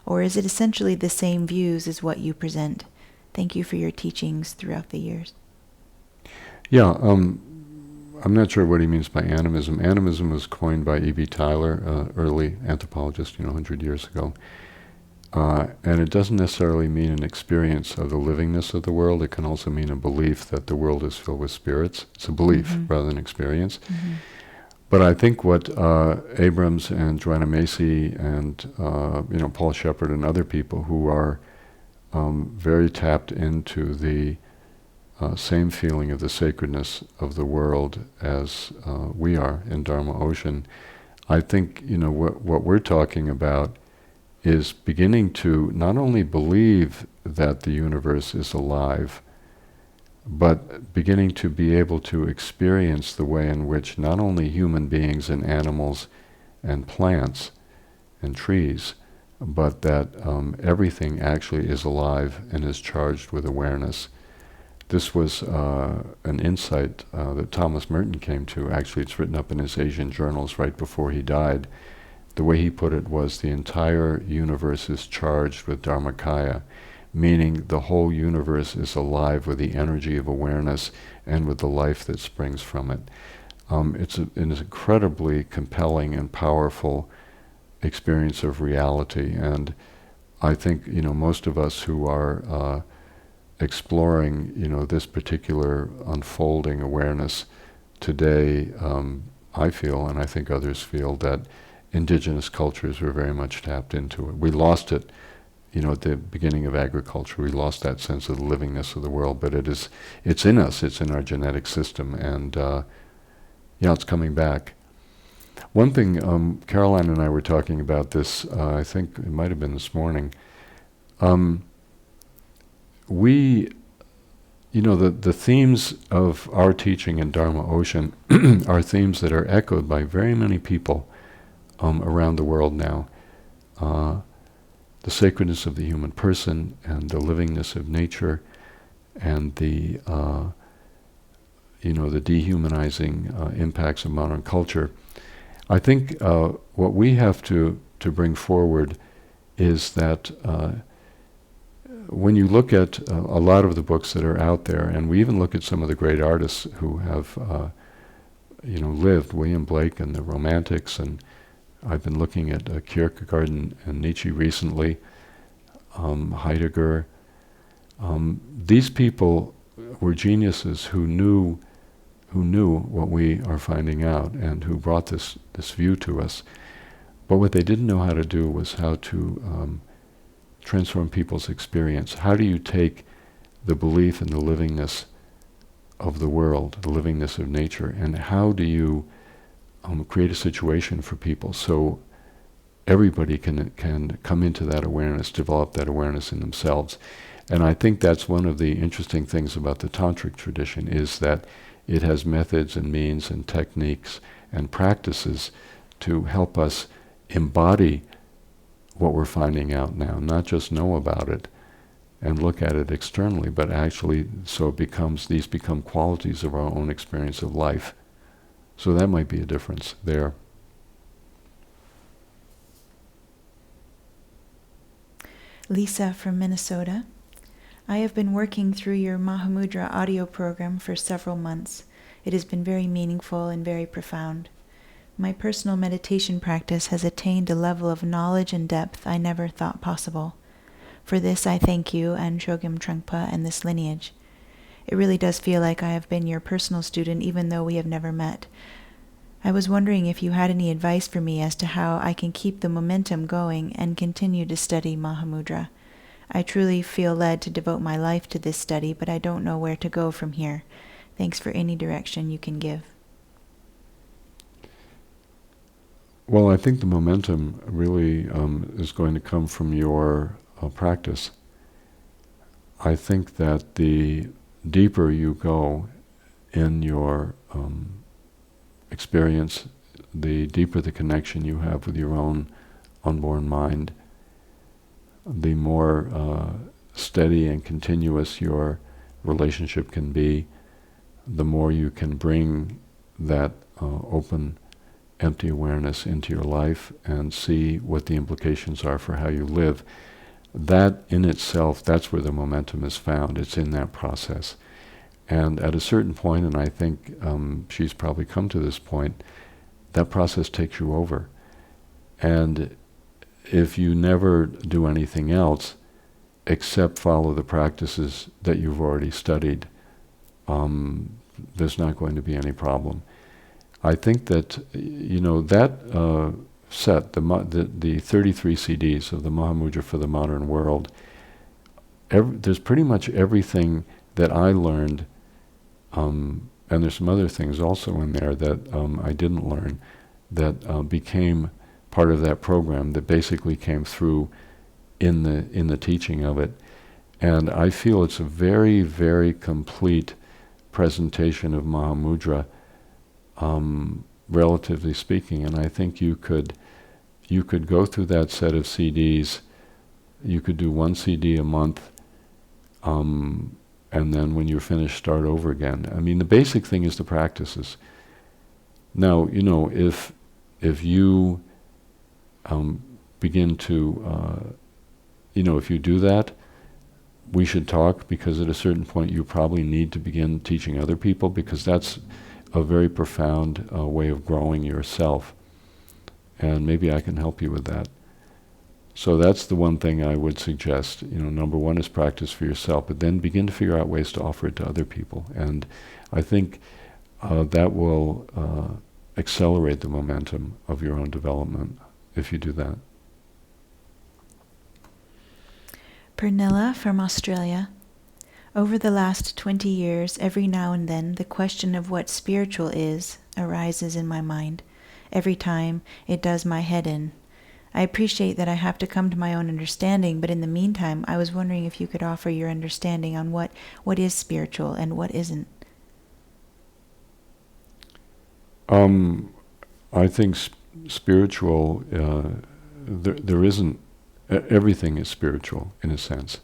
Or is it essentially the same views as what you present? Thank you for your teachings throughout the years. Yeah, I'm not sure what he means by animism. Animism was coined by E.B. Tyler, early anthropologist, 100 years ago. And it doesn't necessarily mean an experience of the livingness of the world. It can also mean a belief that the world is filled with spirits. It's a belief rather than experience. Mm-hmm. But I think what Abrams and Joanna Macy and Paul Shepard and other people who are very tapped into the same feeling of the sacredness of the world as we are in Dharma Ocean, I think what we're talking about is beginning to not only believe that the universe is alive, but beginning to be able to experience the way in which not only human beings and animals and plants and trees, but that everything actually is alive and is charged with awareness. This was an insight that Thomas Merton came to. Actually, it's written up in his Asian journals right before he died. The way he put it was the entire universe is charged with Dharmakaya, meaning the whole universe is alive with the energy of awareness and with the life that springs from it. It's an incredibly compelling and powerful experience of reality, and I think most of us who are exploring this particular unfolding awareness today, I feel, and I think others feel, that indigenous cultures were very much tapped into it. We lost it, at the beginning of agriculture. We lost that sense of the livingness of the world, but it's in us. It's in our genetic system, and it's coming back. One thing, Caroline and I were talking about this, I think it might have been this morning. The themes of our teaching in Dharma Ocean are themes that are echoed by very many people around the world now. The sacredness of the human person and the livingness of nature, and the dehumanizing impacts of modern culture. I think what we have to bring forward is that when you look at a lot of the books that are out there, and we even look at some of the great artists who have lived, William Blake and the Romantics, and I've been looking at Kierkegaard and Nietzsche recently, Heidegger. These people were geniuses who knew what we are finding out, and who brought this view to us. But what they didn't know how to do was how to transform people's experience. How do you take the belief in the livingness of the world, the livingness of nature, and how do you create a situation for people so everybody can come into that awareness, develop that awareness in themselves? And I think that's one of the interesting things about the Tantric tradition, is that it has methods and means and techniques and practices to help us embody what we're finding out now, not just know about it and look at it externally, but actually so these become qualities of our own experience of life. So that might be a difference there. Lisa from Minnesota. I have been working through your Mahamudra audio program for several months. It has been very meaningful and very profound. My personal meditation practice has attained a level of knowledge and depth I never thought possible. For this I thank you and Chogyam Trungpa and this lineage. It really does feel like I have been your personal student even though we have never met. I was wondering if you had any advice for me as to how I can keep the momentum going and continue to study Mahamudra. I truly feel led to devote my life to this study, but I don't know where to go from here. Thanks for any direction you can give. Well, I think the momentum really is going to come from your practice. I think that the deeper you go in your experience, the deeper the connection you have with your own unborn mind, the more steady and continuous your relationship can be, the more you can bring that open, empty awareness into your life and see what the implications are for how you live. That in itself, that's where the momentum is found. It's in that process. And at a certain point, and I think she's probably come to this point, that process takes you over. And if you never do anything else except follow the practices that you've already studied, there's not going to be any problem. I think that, that set, the 33 CDs of the Mahamudra for the Modern World, there's pretty much everything that I learned, and there's some other things also in there that I didn't learn, that became part of that program, that basically came through in the teaching of it. And I feel it's a very, very complete presentation of Mahamudra, relatively speaking. And I think you could go through that set of CDs. You could do one CD a month, and then when you're finished, start over again. I mean, the basic thing is the practices. Now, if you begin to, if you do that, we should talk, because at a certain point you probably need to begin teaching other people, because that's a very profound way of growing yourself. And maybe I can help you with that. So that's the one thing I would suggest. Number one is practice for yourself, but then begin to figure out ways to offer it to other people. And I think that will accelerate the momentum of your own development if you do that. Pernilla from Australia. Over the last 20 years, every now and then, the question of what spiritual is arises in my mind. Every time, it does my head in. I appreciate that I have to come to my own understanding, but in the meantime, I was wondering if you could offer your understanding on what is spiritual and what isn't. I think spiritual, there isn't, everything is spiritual in a sense.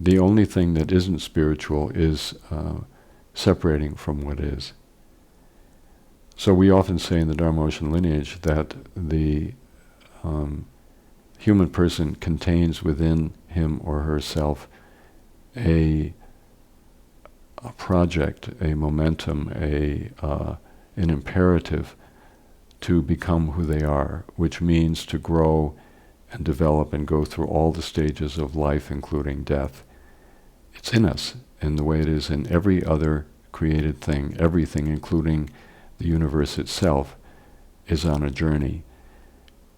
The only thing that isn't spiritual is separating from what is. So we often say in the Dharma Ocean lineage that the human person contains within him or herself a project, a momentum, an imperative to become who they are, which means to grow and develop and go through all the stages of life, including death. It's in us, in the way it is in every other created thing. Everything, including the universe itself, is on a journey.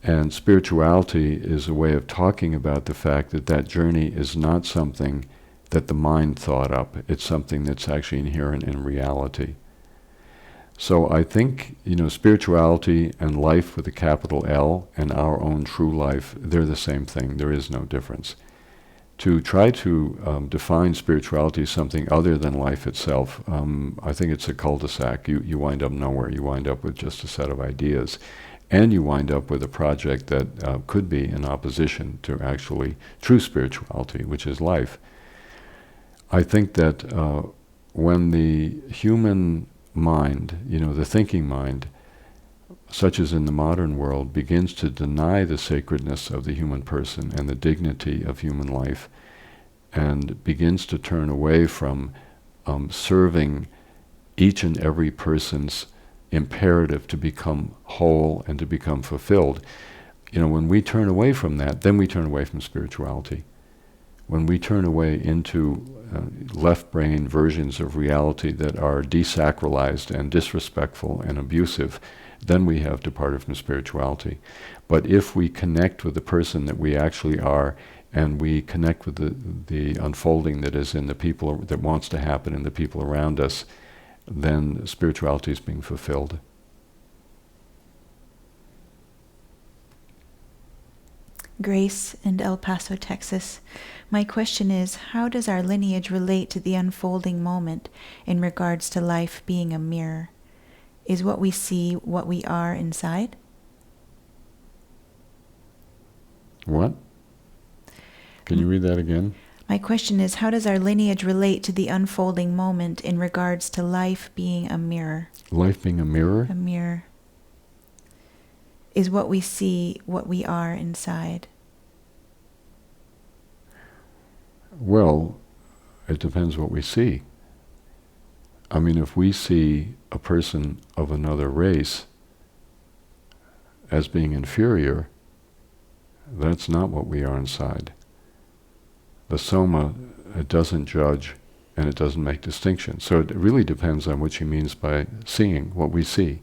And spirituality is a way of talking about the fact that that journey is not something that the mind thought up. It's something that's actually inherent in reality. So I think, spirituality and life with a capital L and our own true life, they're the same thing. There is no difference. To try to define spirituality as something other than life itself, I think it's a cul-de-sac. You wind up nowhere. You wind up with just a set of ideas. And you wind up with a project that could be in opposition to actually true spirituality, which is life. I think that when the human mind, the thinking mind, such as in the modern world, begins to deny the sacredness of the human person and the dignity of human life, and begins to turn away from serving each and every person's imperative to become whole and to become fulfilled. When we turn away from that, then we turn away from spirituality. When we turn away into left-brain versions of reality that are desacralized and disrespectful and abusive, then we have departed from spirituality. But if we connect with the person that we actually are, and we connect with the unfolding that is in the people, that wants to happen in the people around us, then spirituality is being fulfilled. Grace in El Paso, Texas. My question is, how does our lineage relate to the unfolding moment in regards to life being a mirror? Is what we see what we are inside? What? Can you read that again? My question is, how does our lineage relate to the unfolding moment in regards to life being a mirror? Life being a mirror? A mirror. Is what we see what we are inside? Well, it depends what we see. I mean, if we see a person of another race as being inferior, that's not what we are inside. The Soma, it doesn't judge and it doesn't make distinctions. So it really depends on what she means by seeing what we see.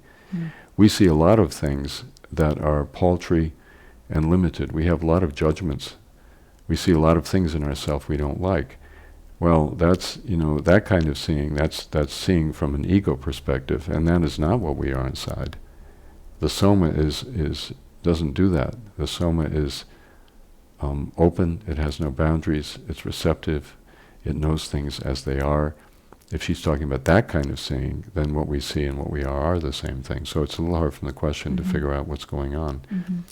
We see a lot of things that are paltry and limited. We have a lot of judgments. We see a lot of things in ourselves we don't like. Well, that's, that kind of seeing, that's seeing from an ego perspective, and that is not what we are inside. The Soma doesn't do that. The Soma is open, it has no boundaries, it's receptive, it knows things as they are, If she's talking about that kind of seeing, then what we see and what we are the same thing. So it's a little hard from the question to figure out what's going on.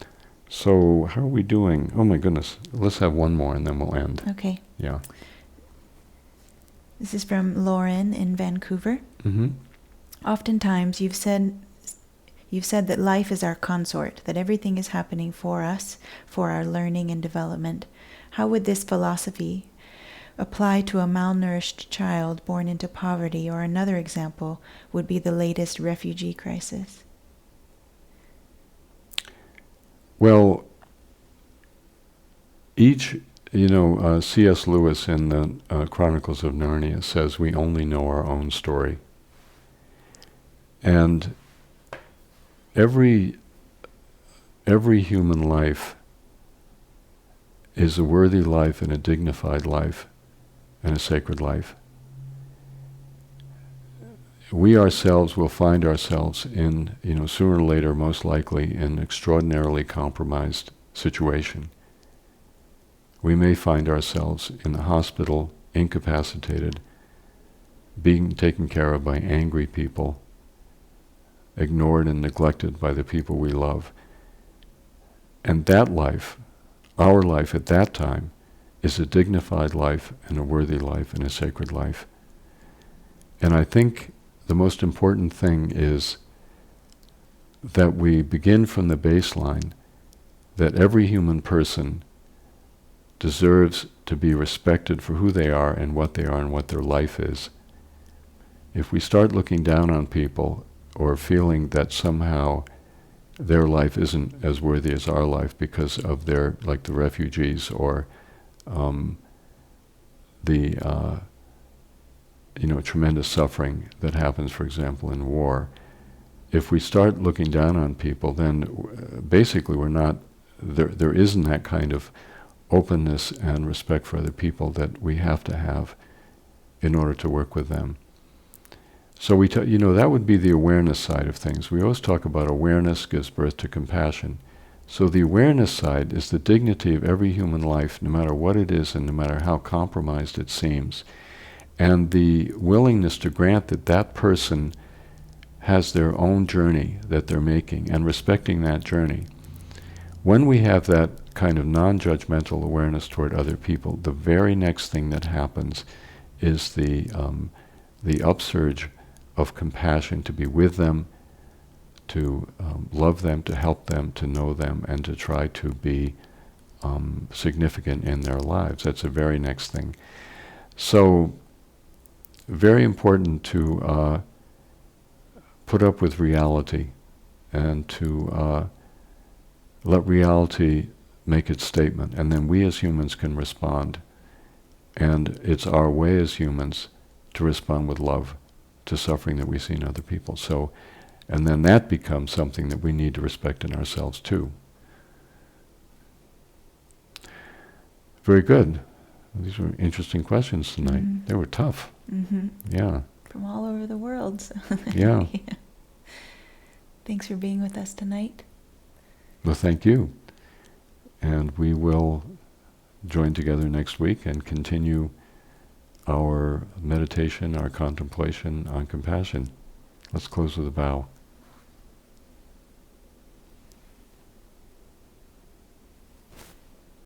So how are we doing? Oh my goodness. Let's have one more and then we'll end. Okay. Yeah. This is from Lauren in Vancouver. Mm-hmm. Oftentimes you've said that life is our consort, that everything is happening for us, for our learning and development. How would this philosophy apply to a malnourished child born into poverty, or another example would be the latest refugee crisis? Well, C.S. Lewis in the Chronicles of Narnia says we only know our own story. And every human life is a worthy life and a dignified life and a sacred life. We ourselves will find ourselves in, sooner or later, most likely, in an extraordinarily compromised situation. We may find ourselves in the hospital, incapacitated, being taken care of by angry people, ignored and neglected by the people we love. And that life, our life at that time, is a dignified life and a worthy life and a sacred life. And I think the most important thing is that we begin from the baseline that every human person deserves to be respected for who they are and what their life is. If we start looking down on people or feeling that somehow their life isn't as worthy as our life because of their, like the refugees or tremendous suffering that happens, for example, in war. If we start looking down on people, then basically we're not, there isn't that kind of openness and respect for other people that we have to have in order to work with them. So that would be the awareness side of things. We always talk about awareness gives birth to compassion. So the awareness side is the dignity of every human life, no matter what it is and no matter how compromised it seems. And the willingness to grant that that person has their own journey that they're making and respecting that journey. When we have that kind of non-judgmental awareness toward other people, the very next thing that happens is the upsurge of compassion to be with them, to love them, to help them, to know them, and to try to be significant in their lives. That's the very next thing. So, very important to put up with reality and to let reality make its statement, and then we as humans can respond. And it's our way as humans to respond with love to suffering that we see in other people. So, and then that becomes something that we need to respect in ourselves too. Very good. These were interesting questions tonight. Mm-hmm. They were tough. Mm-hmm. Yeah. From all over the world. So Yeah. yeah. Thanks for being with us tonight. Well, thank you. And we will join together next week and continue our meditation, our contemplation on compassion. Let's close with a bow.